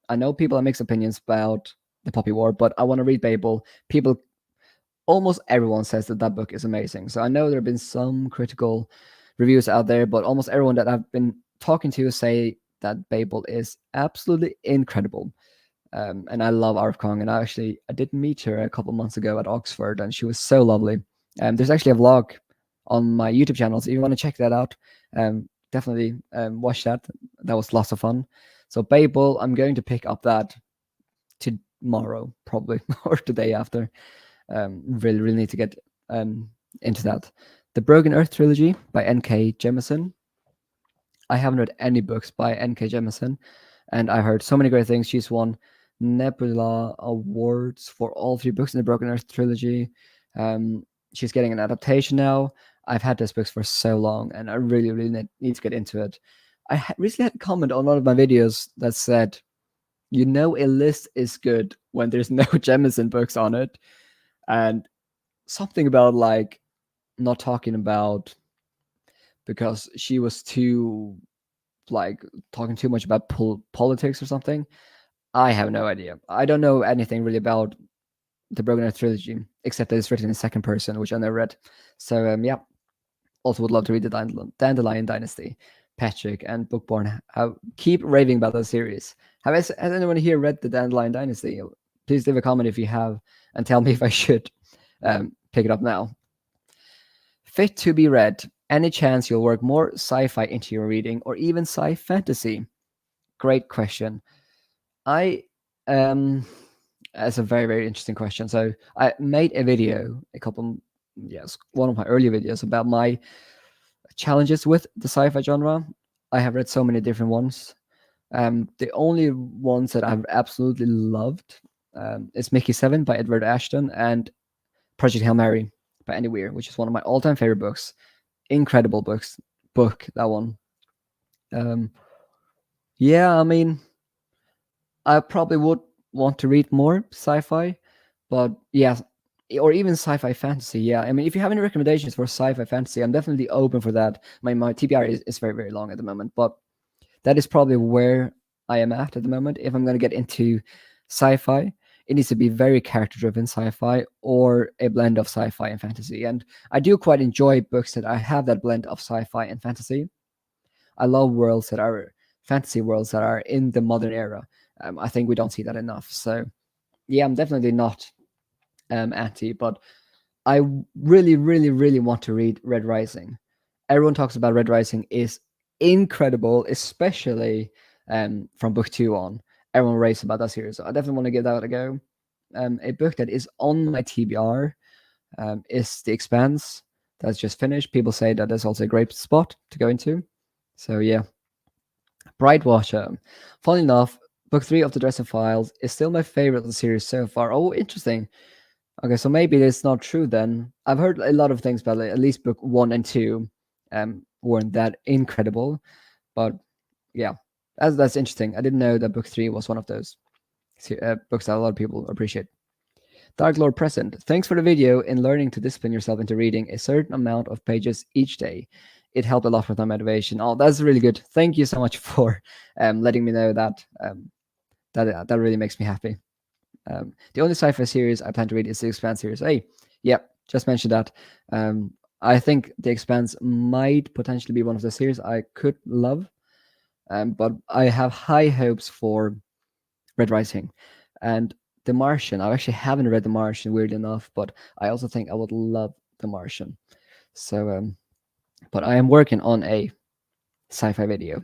Speaker 1: I know people have mixed opinions about the Poppy War, but I want to read Babel. Almost everyone says that that book is amazing. So I know there have been some critical reviews out there, but almost everyone that I've been talking to say that Babel is absolutely incredible. And I love R.F. Kuang, and I did meet her a couple months ago at Oxford, and she was so lovely. There's actually a vlog on my YouTube channel, so if you want to check that out, definitely watch that. That was lots of fun. So Babel, I'm going to pick up that tomorrow probably or the day after. Really need to get into that. The Broken Earth trilogy by N.K. Jemisin. I haven't read any books by N.K. Jemisin, and I heard so many great things. She's won Nebula Awards for all 3 books in the Broken Earth trilogy. She's getting an adaptation now. I've had those books for so long, and I really need to get into it. I recently had a comment on one of my videos that said, a list is good when there's no Jemisin books on it, and something about like not talking about, because she was too like talking too much about politics or something. I have no idea. I don't know anything really about the Broken Earth trilogy, except that it's written in second person, which I never read. So yeah, also would love to read the Dandelion Dynasty. Patrick and Bookborn keep raving about the series. Has anyone here read the Dandelion Dynasty? Please leave a comment if you have, and tell me if I should pick it up now. Fit to be read. Any chance you'll work more sci-fi into your reading, or even sci-fantasy? Great question. That's a very interesting question. So I made a video one of my earlier videos about my challenges with the sci-fi genre. I have read so many different ones. The only ones that I've absolutely loved is Mickey 7 by Edward Ashton and Project Hail Mary by Andy Weir, which is one of my all-time favorite books. Incredible book, that one. Yeah, I mean, I probably would want to read more sci-fi, but yeah, or even sci-fi fantasy. Yeah, I mean, if you have any recommendations for sci-fi fantasy, I'm definitely open for that. My TBR is very long at the moment, but that is probably where I am at the moment. If I'm going to get into sci-fi, it needs to be very character-driven sci-fi or a blend of sci-fi and fantasy. And I do quite enjoy books that I have that blend of sci-fi and fantasy. I love worlds that are fantasy worlds that are in the modern era. I think we don't see that enough. So yeah, I'm definitely not anti, but I really, really, really want to read Red Rising. Everyone talks about Red Rising is incredible, especially from book 2 on. Everyone raves about that series. So I definitely want to give that a go. A book that is on my TBR is The Expanse. That's just finished. People say that is also a great spot to go into. So yeah. Brightwater. Funny enough, book 3 of the Dresden Files is still my favorite of the series so far. Oh, interesting. Okay, so maybe it's not true then. I've heard a lot of things about it. At least book 1 and 2 weren't that incredible. But yeah, that's interesting. I didn't know that book 3 was one of those books that a lot of people appreciate. Dark Lord Present. Thanks for the video in learning to discipline yourself into reading a certain amount of pages each day. It helped a lot with my motivation. Oh, that's really good. Thank you so much for letting me know that. That really makes me happy. The only sci-fi series I plan to read is the Expanse series. Hey, yeah, just mentioned that. I think the Expanse might potentially be one of the series I could love, but I have high hopes for Red Rising and The Martian. I actually haven't read The Martian, weirdly enough, but I also think I would love The Martian. So, but I am working on a sci-fi video.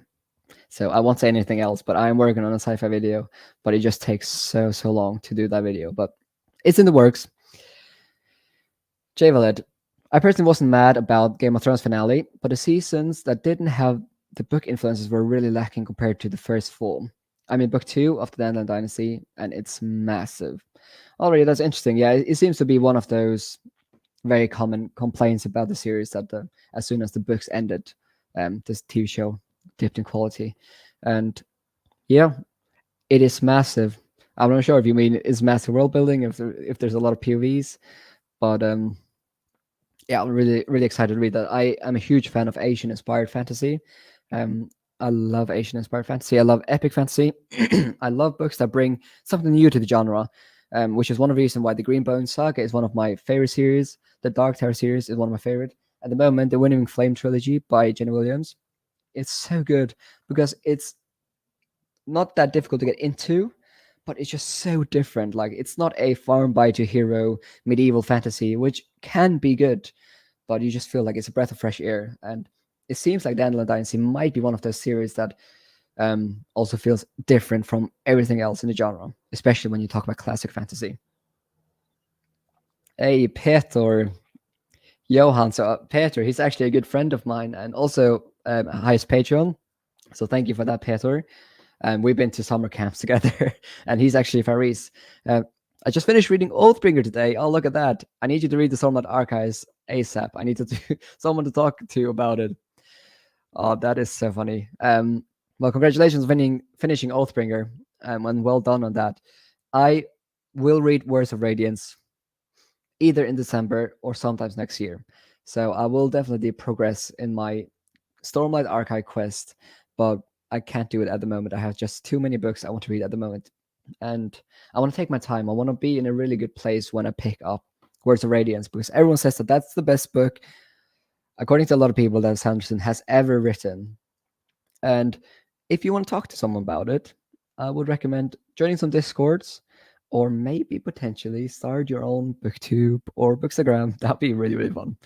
Speaker 1: So I won't say anything else, but I am working on a sci-fi video, but it just takes so long to do that video. But it's in the works. Javeled. I personally wasn't mad about Game of Thrones finale, but the seasons that didn't have the book influences were really lacking compared to the first 4. I'm in book 2 of the Dandelion Dynasty, and it's massive. Already, that's interesting. Yeah, it seems to be one of those very common complaints about the series that as soon as the books ended, this TV show dipped in quality. And yeah, it is massive. I'm not sure if you mean it's massive world building, if there's a lot of POVs, but yeah, I'm really excited to read that. I am a huge fan of Asian inspired fantasy. I love Asian inspired fantasy. I love epic fantasy. I love books that bring something new to the genre, which is one of the reasons why the Greenbone Saga is one of my favorite series. The Dark Tower series is one of my favorite. At the moment, the Winning Flame trilogy by Jenny Williams, it's so good because it's not that difficult to get into, but it's just so different. Like, it's not a farm by to hero medieval fantasy, which can be good, but you just feel like it's a breath of fresh air. And it seems like Dandelion Dynasty might be one of those series that also feels different from everything else in the genre, especially when you talk about classic fantasy. Hey, Peter Johan. So Peter, he's actually a good friend of mine and also highest Patreon. So thank you for that, Peter. We've been to summer camps together, and he's actually Faris. I just finished reading Oathbringer today. Oh, look at that. I need you to read the Stormlight Archives ASAP. I need someone to talk to about it. Oh, that is so funny. Well, congratulations finishing Oathbringer, and well done on that. I will read Words of Radiance either in December or sometimes next year. So I will definitely progress in my Stormlight Archive quest, but I can't do it at the moment. I have just too many books I want to read at the moment. And I want to take my time. I want to be in a really good place when I pick up Words of Radiance, because everyone says that that's the best book, according to a lot of people, that Sanderson has ever written. And if you want to talk to someone about it, I would recommend joining some Discords, or maybe potentially start your own booktube or bookstagram. That'd be really fun.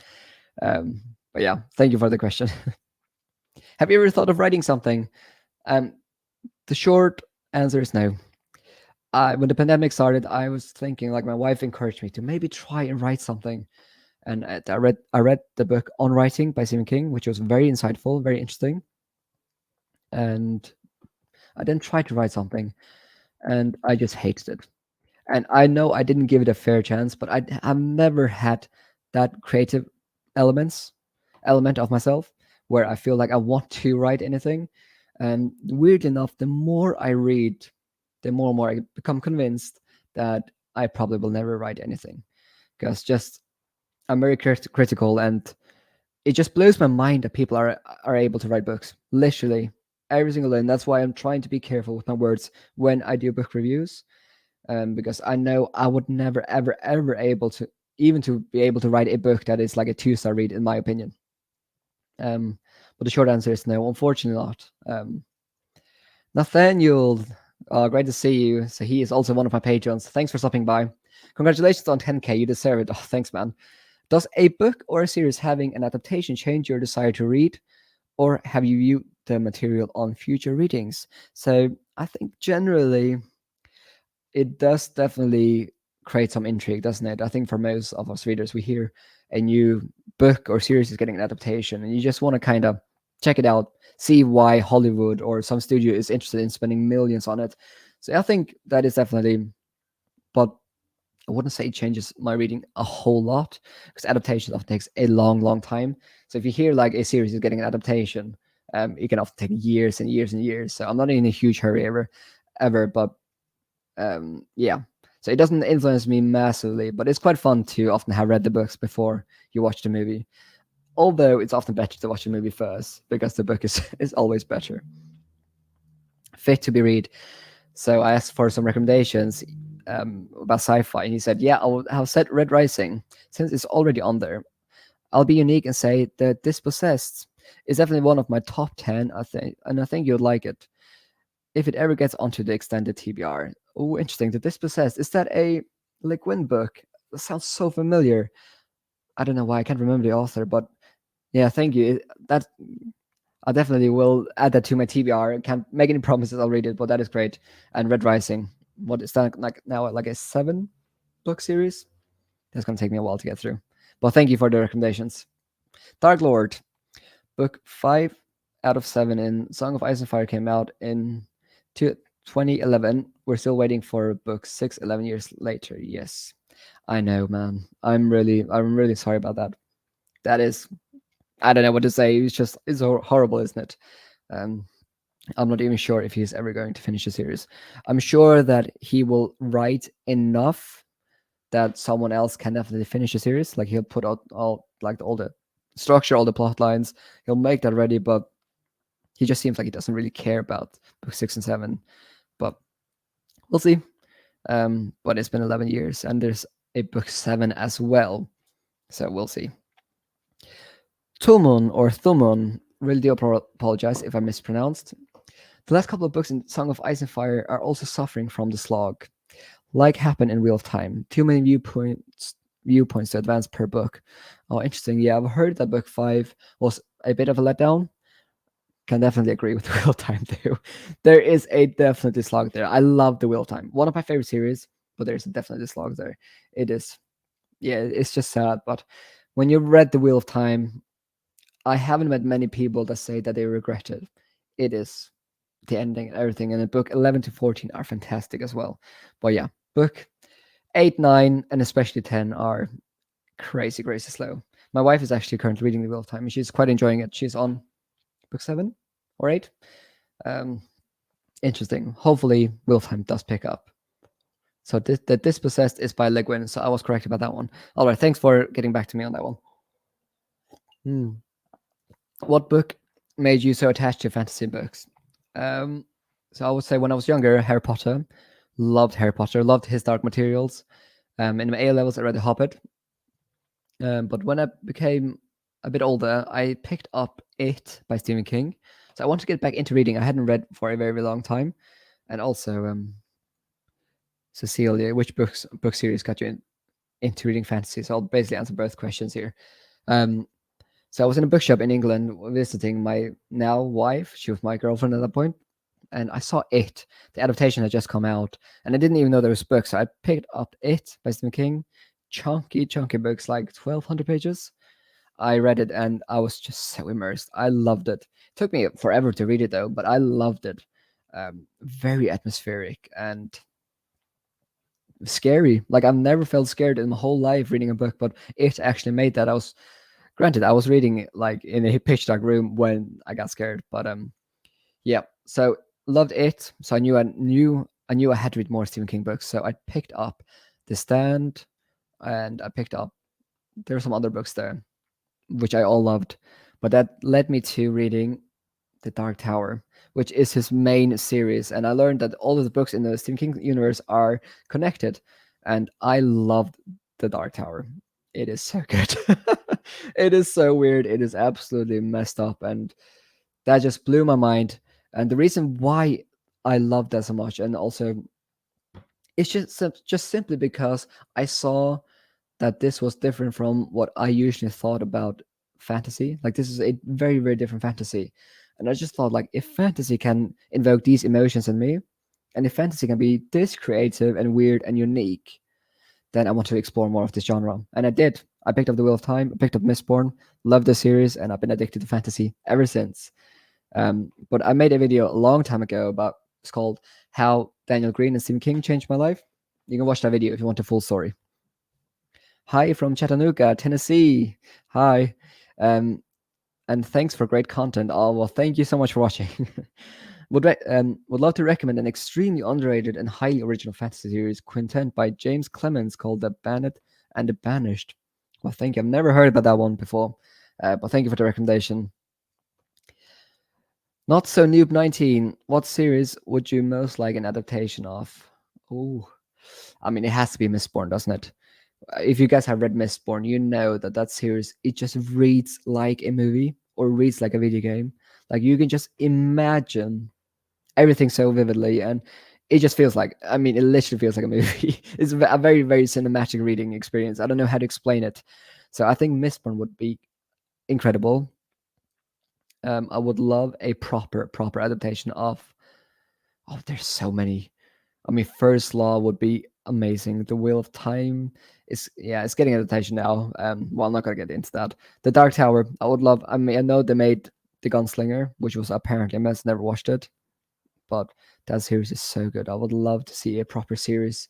Speaker 1: But yeah, thank you for the question. Have you ever thought of writing something? The short answer is no. When the pandemic started, I was thinking, like, my wife encouraged me to maybe try and write something. And I read the book On Writing by Stephen King, which was very insightful, very interesting. And I then tried to write something, and I just hated it. And I know I didn't give it a fair chance, but I've never had that creative element of myself where I feel like I want to write anything. And weird enough, the more I read, the more and more I become convinced that I probably will never write anything, because I'm very critical, and it just blows my mind that people are able to write books, literally every single day. And that's why I'm trying to be careful with my words when I do book reviews. because I know I would never, ever, ever able to even to be able to write a book that is like a 2-star read, in my opinion. But the short answer is no, unfortunately not. Nathaniel, great to see you. So he is also one of my patrons. Thanks for stopping by. Congratulations on 10K. You deserve it. Oh, thanks, man. Does a book or a series having an adaptation change your desire to read, or have you viewed the material on future readings? So I think generally it does definitely create some intrigue, doesn't it? I think for most of us readers, we hear a new book or series is getting an adaptation, and you just want to kind of check it out, see why Hollywood or some studio is interested in spending millions on it. So I think that is definitely, but I wouldn't say it changes my reading a whole lot because adaptation often takes a long, long time. So if you hear like a series is getting an adaptation, it can often take years and years and years. So I'm not in a huge hurry ever, but yeah. So it doesn't influence me massively, but it's quite fun to often have read the books before you watch the movie. Although it's often better to watch the movie first because the book is is always better. Fit to be read. So I asked for some recommendations about sci-fi, and he said, "Yeah, I'll set Red Rising since it's already on there. I'll be unique and say that Dispossessed is definitely one of my top 10, I think, and I think you'd like it if it ever gets onto the extended TBR." Oh, interesting. The Dispossessed, is that a Le Guin book? That sounds so familiar. I don't know why I can't remember the author, but yeah, thank you. That I definitely will add that to my TBR. I can't make any promises. I'll read it, but that is great. And Red Rising, what is that like now? Like a 7-book series? That's gonna take me a while to get through. But thank you for the recommendations. Dark Lord, book 5 out of 7 in Song of Ice and Fire came out in 2011. We're still waiting for book 6 11 years later. Yes, I know, man. I'm really sorry about that. That is, I don't know what to say. It's horrible, isn't it? Um, I'm not even sure if he's ever going to finish the series. I'm sure that he will write enough that someone else can definitely finish the series. Like he'll put out all the structure, all the plot lines. He'll make that ready, but he just seems like he doesn't really care about book 6 and 7. But we'll see. But it's been 11 years, and there's a book 7 as well, so we'll see. Tumun or Thumun, really do apologize if I mispronounced. The last couple of books in Song of Ice and Fire are also suffering from the slog, like happened in Wheel of Time. Too many viewpoints to advance per book. Oh, interesting. Yeah, I've heard that book 5 was a bit of a letdown. Can definitely agree with Wheel of Time too. There is a definitely slog there. I love the Wheel of Time. One of my favorite series, but there's definitely a slog there. It is. Yeah, it's just sad. But when you read the Wheel of Time, I haven't met many people that say that they regret it. It is the ending and everything. And the book 11 to 14 are fantastic as well. But yeah, book 8, 9, and especially 10 are crazy, crazy slow. My wife is actually currently reading the Wheel of Time, and she's quite enjoying it. She's on book 7 or 8. Interesting. Hopefully, Wheel of Time does pick up. So the Dispossessed is by Le Guin, so I was correct about that one. All right, thanks for getting back to me on that one. What book made you so attached to fantasy books? So I would say when I was younger, Harry Potter. Loved Harry Potter. Loved his Dark Materials. In my A levels, I read The Hobbit. But when I became a bit older, I picked up It by Stephen King. So I want to get back into reading. I hadn't read for a very, very long time. And also, Cecilia, which book series got you into reading fantasy? So I'll basically answer both questions here. So I was in a bookshop in England visiting my now wife. She was my girlfriend at that point, and I saw It. The adaptation had just come out, and I didn't even know there was books. So I picked up It by Stephen King. Chunky books, like 1,200 pages. I read it, and I was just so immersed. I loved it. It took me forever to read it, though, but I loved it. Very atmospheric and scary. Like I've never felt scared in my whole life reading a book, but It actually made that. Granted, I was reading it like in a pitch dark room when I got scared, but yeah. So loved It. So I knew I had to read more Stephen King books. So I picked up The Stand, and there were some other books there, which I all loved, but that led me to reading The Dark Tower, which is his main series. And I learned that all of the books in the Stephen King universe are connected. And I loved The Dark Tower. It is so good. It is so weird. It is absolutely messed up. And that just blew my mind. And the reason why I love that so much, and also it's just simply because I saw that this was different from what I usually thought about fantasy. Like this is a very, very different fantasy. And I just thought like if fantasy can invoke these emotions in me, and if fantasy can be this creative and weird and unique, then I want to explore more of this genre. And I did. I picked up The Wheel of Time, I picked up Mistborn, loved the series, and I've been addicted to fantasy ever since. But I made a video a long time ago about it's called How Daniel Green and Stephen King Changed My Life. You can watch that video if you want the full story. Hi from Chattanooga, Tennessee. Hi. And thanks for great content. Oh, well, thank you so much for watching. Would love to recommend an extremely underrated and highly original fantasy series, Quintet by James Clemens, called The Banished and the Banished. Well, thank you. I've never heard about that one before, but thank you for the recommendation. Not So Noob 19. What series would you most like an adaptation of? Oh, I mean, it has to be Mistborn, doesn't it? If you guys have read Mistborn, you know that that series, it just reads like a movie or reads like a video game. Like you can just imagine everything so vividly, and it just feels like, I mean, it literally feels like a movie. It's a very, very cinematic reading experience. I don't know how to explain it. So I think Mistborn would be incredible. I would love a proper adaptation of. Oh, there's so many. I mean, First Law would be amazing. The Wheel of Time is, yeah, it's getting adaptation now. Well, I'm not gonna get into that. The Dark Tower, I would love. I mean, I know they made The Gunslinger, which was apparently a mess. Never watched it, but that series is so good. I would love to see a proper series.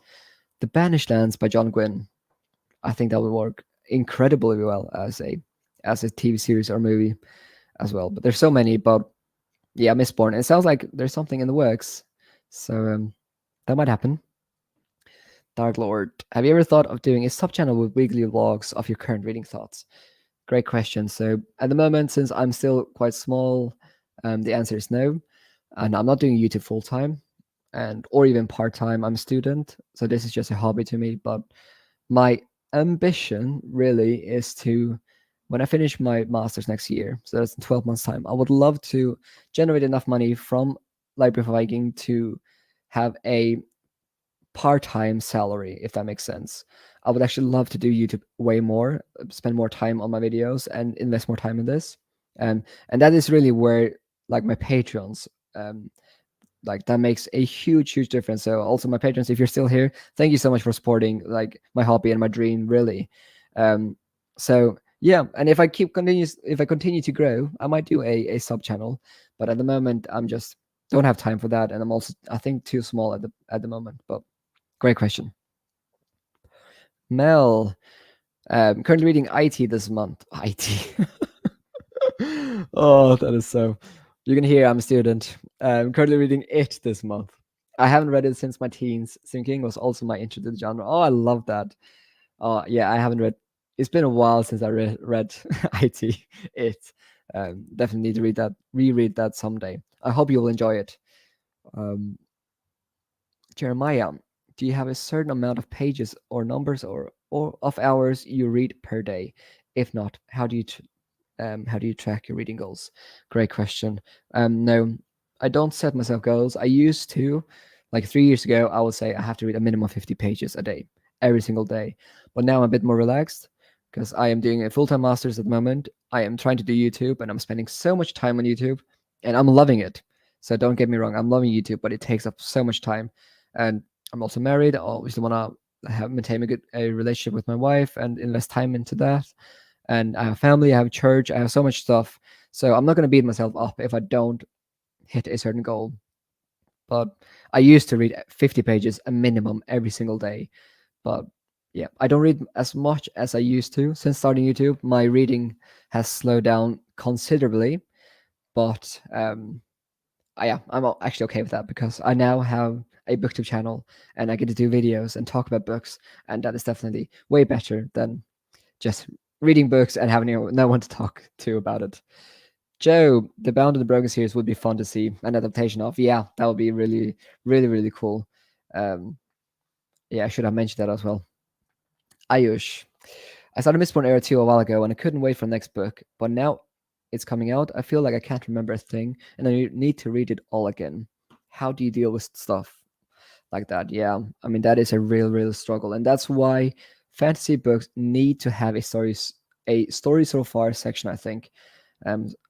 Speaker 1: The Banished Lands by John Gwynne. I think that would work incredibly well as a TV series or movie as well. But there's so many. But yeah, Mistborn. It sounds like there's something in the works, so that might happen. Dark Lord, have you ever thought of doing a sub channel with weekly vlogs of your current reading thoughts? Great question. So at the moment, since I'm still quite small, the answer is no, and I'm not doing YouTube full time, and or even part time. I'm a student, so this is just a hobby to me. But my ambition really is to, when I finish my master's next year, so that's in 12 months time, I would love to generate enough money from Library of Viking to have a part-time salary, if that makes sense. I would actually love to do YouTube way more, spend more time on my videos and invest more time in this. And that is really where like my patrons, like that makes a huge difference. So also my patrons, if you're still here, thank you so much for supporting like my hobby and my dream, really. So yeah, and if I continue to grow, I might do a sub channel, but at the moment I'm just don't have time for that, and I'm also, I think, too small at the moment. But great question. Mel, currently reading IT this month. IT. Oh, that is so. You can hear I'm a student. Currently reading it this month. I haven't read it since my teens. Stephen King was also my intro to the genre. Oh, I love that. Yeah, I haven't read. It's been a while since I read IT. It. Definitely need to reread that someday. I hope you will enjoy it. Jeremiah, do you have a certain amount of pages or numbers or of hours you read per day? If not, how do you track your reading goals? Great question. No, I don't set myself goals. I used to, like 3 years ago, I would say I have to read a minimum of 50 pages a day, every single day. But now I'm a bit more relaxed because I am doing a full-time master's at the moment. I am trying to do YouTube and I'm spending so much time on YouTube and I'm loving it. So don't get me wrong, I'm loving YouTube, but it takes up so much time. And I'm also married. I obviously want to maintain a relationship with my wife and invest time into that. And I have family, I have church, I have so much stuff. So I'm not going to beat myself up if I don't hit a certain goal. But I used to read 50 pages a minimum every single day. But yeah, I don't read as much as I used to since starting YouTube. My reading has slowed down considerably. But yeah, I'm actually okay with that because I now have a booktube channel and I get to do videos and talk about books, and that is definitely way better than just reading books and having no one to talk to about it. Joe, the Bound and the Broken series would be fun to see an adaptation of. Yeah, that would be really, really, really cool. Um, yeah, I should have mentioned that as well. Ayush, I started Mistborn Era 2 a while ago and I couldn't wait for the next book, but now it's coming out. I feel like I can't remember a thing and I need to read it all again. How do you deal with stuff like that? Yeah, I mean, that is a real, real struggle. And that's why fantasy books need to have a story so far section, I think.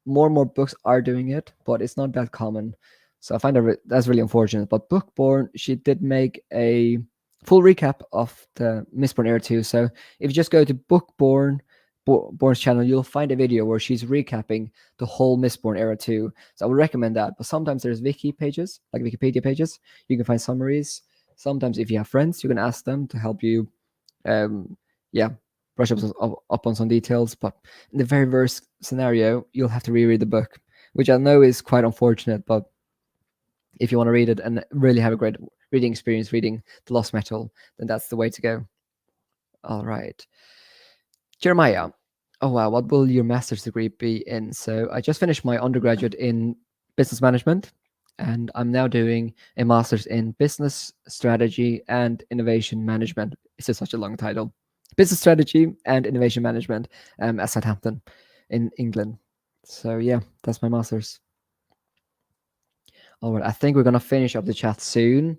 Speaker 1: More and more books are doing it, but it's not that common. So I find that's really unfortunate. But Bookborn, she did make a full recap of the Mistborn Era 2. So if you just go to Born's channel, you'll find a video where she's recapping the whole Mistborn Era 2. So I would recommend that. But sometimes there's wiki pages, like Wikipedia pages. You can find summaries. Sometimes if you have friends, you can ask them to help you, yeah, brush up on some details. But in the very worst scenario, you'll have to reread the book, which I know is quite unfortunate. But if you want to read it and really have a great reading experience reading The Lost Metal, then that's the way to go. All right. Jeremiah. Oh, wow. What will your master's degree be in? So I just finished my undergraduate in business management, and I'm now doing a master's in business strategy and innovation management. It's just such a long title. Business strategy and innovation management at Southampton in England. So yeah, that's my master's. All right. I think we're going to finish up the chat soon.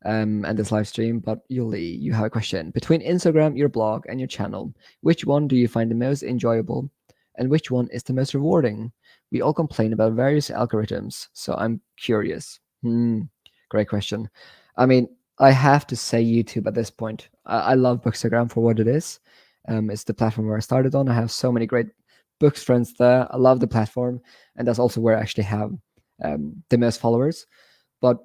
Speaker 1: And this live stream. But Yuli, you have a question. Between Instagram, your blog, and your channel, which one do you find the most enjoyable and which one is the most rewarding? We all complain about various algorithms, so I'm curious. Great question. I mean, I have to say YouTube at this point. I love Bookstagram for what it is. It's the platform where I started on. I have so many great books friends there. I love the platform, and that's also where I actually have the most followers. But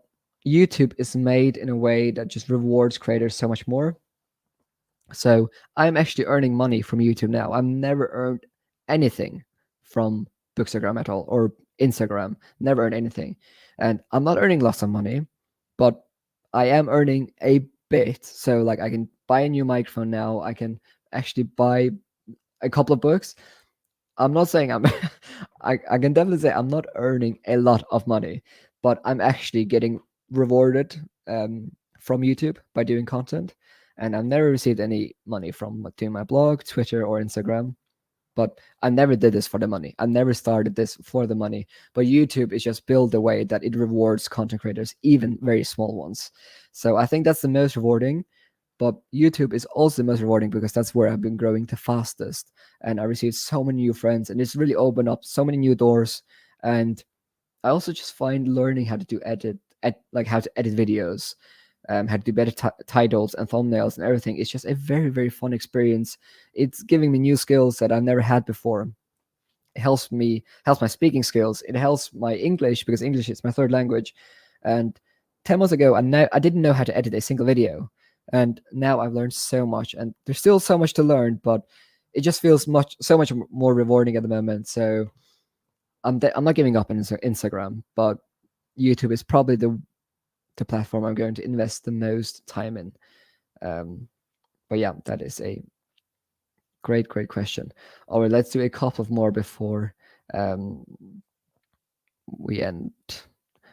Speaker 1: YouTube is made in a way that just rewards creators so much more. So I'm actually earning money from YouTube now. I've never earned anything from Bookstagram at all or Instagram. Never earned anything. And I'm not earning lots of money, but I am earning a bit. So like I can buy a new microphone now. I can actually buy a couple of books. I'm not saying I'm I can definitely say I'm not earning a lot of money, but I'm actually getting rewarded from YouTube by doing content. And I've never received any money from doing my blog, Twitter, or Instagram. But I never did this for the money. I never started this for the money. But YouTube is just built the way that it rewards content creators, even very small ones. So I think that's the most rewarding. But YouTube is also the most rewarding because that's where I've been growing the fastest. And I received so many new friends, and it's really opened up so many new doors. And I also just find learning how to do like how to edit videos, how to do better titles and thumbnails and everything. It's just a very, very fun experience. It's giving me new skills that I've never had before. It helps my speaking skills. It helps my English because English is my third language. And 10 months ago, I didn't know how to edit a single video. And now I've learned so much, and there's still so much to learn, but it just feels so much more rewarding at the moment. So I'm not giving up on Instagram, but YouTube is probably the platform I'm going to invest the most time in. But yeah, that is a great question. All right, let's do a couple of more before we end.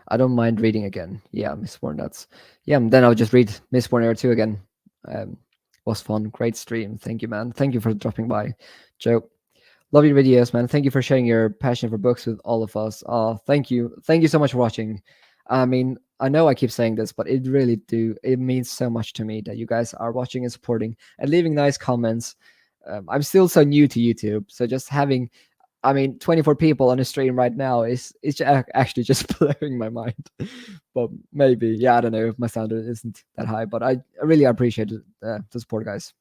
Speaker 1: I don't mind reading again. Yeah, Mistborn. Then I'll just read Mistborn Era 2 again. Was fun. Great stream. Thank you, man. Thank you for dropping by, Joe. Love your videos, man. Thank you for sharing your passion for books with all of us. Thank you. Thank you so much for watching. I mean, I know I keep saying this, but it means so much to me that you guys are watching and supporting and leaving nice comments. I'm still so new to YouTube, so just having 24 people on the stream right now is actually just blowing my mind. But maybe, yeah, I don't know if my standard isn't that high, but I really appreciate the support, guys.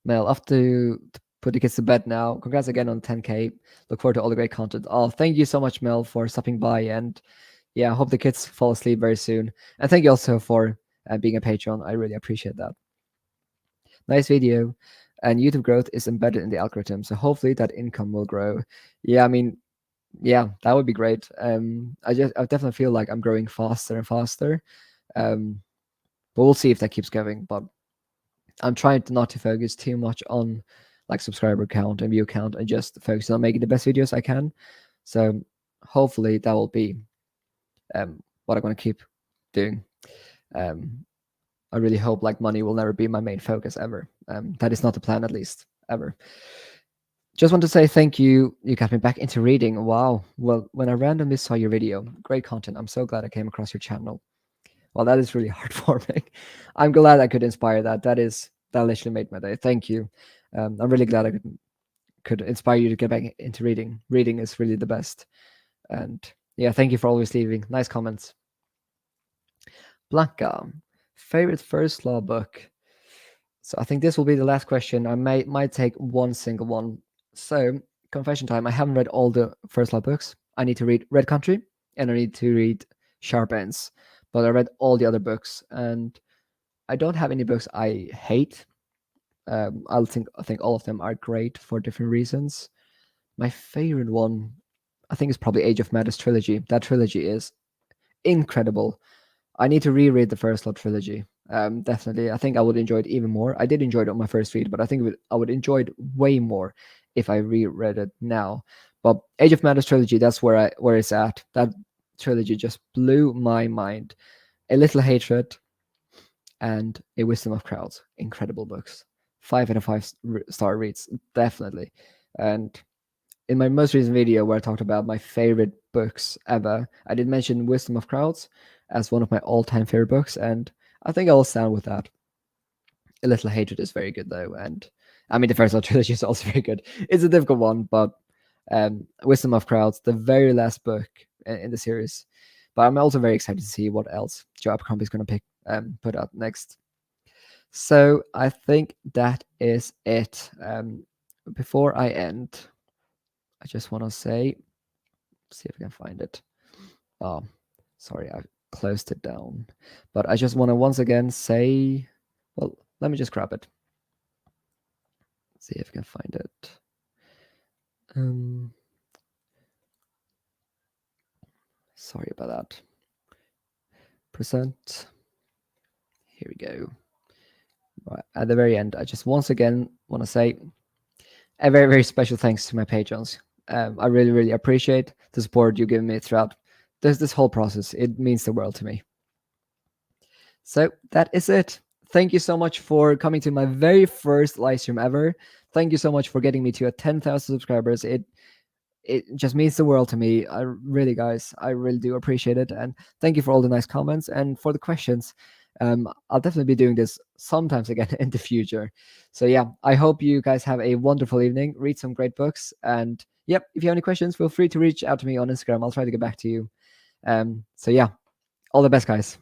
Speaker 1: Mel, off to put the kids to bed now. Congrats again on 10K. Look forward to all the great content. Oh, thank you so much, Mel, for stopping by. And yeah, I hope the kids fall asleep very soon. And thank you also for being a patron. I really appreciate that. Nice video. And YouTube growth is embedded in the algorithm. So hopefully that income will grow. Yeah, I mean, yeah, that would be great. I definitely feel like I'm growing faster and faster. But we'll see if that keeps going. But I'm trying not to focus too much on like subscriber count and view count, and just focus on making the best videos I can. So hopefully that will be what I'm going to keep doing. I really hope like money will never be my main focus ever. That is not the plan, at least, ever. Just want to say thank you. You got me back into reading. Wow. Well, when I randomly saw your video, great content. I'm so glad I came across your channel. Well, that is really heartwarming. I'm glad I could inspire that. That literally made my day. Thank you. I'm really glad I could inspire you to get back into reading. Reading is really the best. And yeah, thank you for always leaving nice comments. Blanca, favorite first law book. So I think this will be the last question. I might take one single one. So confession time. I haven't read all the first law books. I need to read Red Country and I need to read Sharp Ends. But I read all the other books, and I don't have any books I hate. I think all of them are great for different reasons. My favorite one, I think, is probably Age of Madness trilogy. That trilogy is incredible. I need to reread the First Law trilogy. Definitely, I think I would enjoy it even more. I did enjoy it on my first read, but I think I would enjoy it way more if I reread it now. But Age of Madness trilogy, that's where it's at. That trilogy just blew my mind. A Little Hatred and A Wisdom of Crowds, incredible books. 5 out of 5-star reads, definitely. And in my most recent video where I talked about my favorite books ever, I did mention Wisdom of Crowds as one of my all-time favorite books, and I think I'll stand with that. A Little Hatred is very good though, and I mean the First Law trilogy is also very good. It's a difficult one, but Wisdom of Crowds, the very last book in the series. But I'm also very excited to see what else Joe Abercrombie is going to put out next. So I think that is it. Before I end, I just want to see if I can find it. Oh, sorry, I closed it down. But I just want to once again say, well, let me just grab it. See if I can find it. Sorry about that. Present. Here we go. Right, at the very end, I just once again want to say a very, very special thanks to my patrons. I really, really appreciate the support you give me throughout this whole process. It means the world to me. So that is it. Thank you so much for coming to my very first live stream ever. Thank you so much for getting me to 10,000 subscribers. It just means the world to me. I really do appreciate it. And thank you for all the nice comments and for the questions. I'll definitely be doing this sometimes again in the future. So yeah, I hope you guys have a wonderful evening. Read some great books. And yep, if you have any questions, feel free to reach out to me on Instagram. I'll try to get back to you. So yeah, all the best, guys.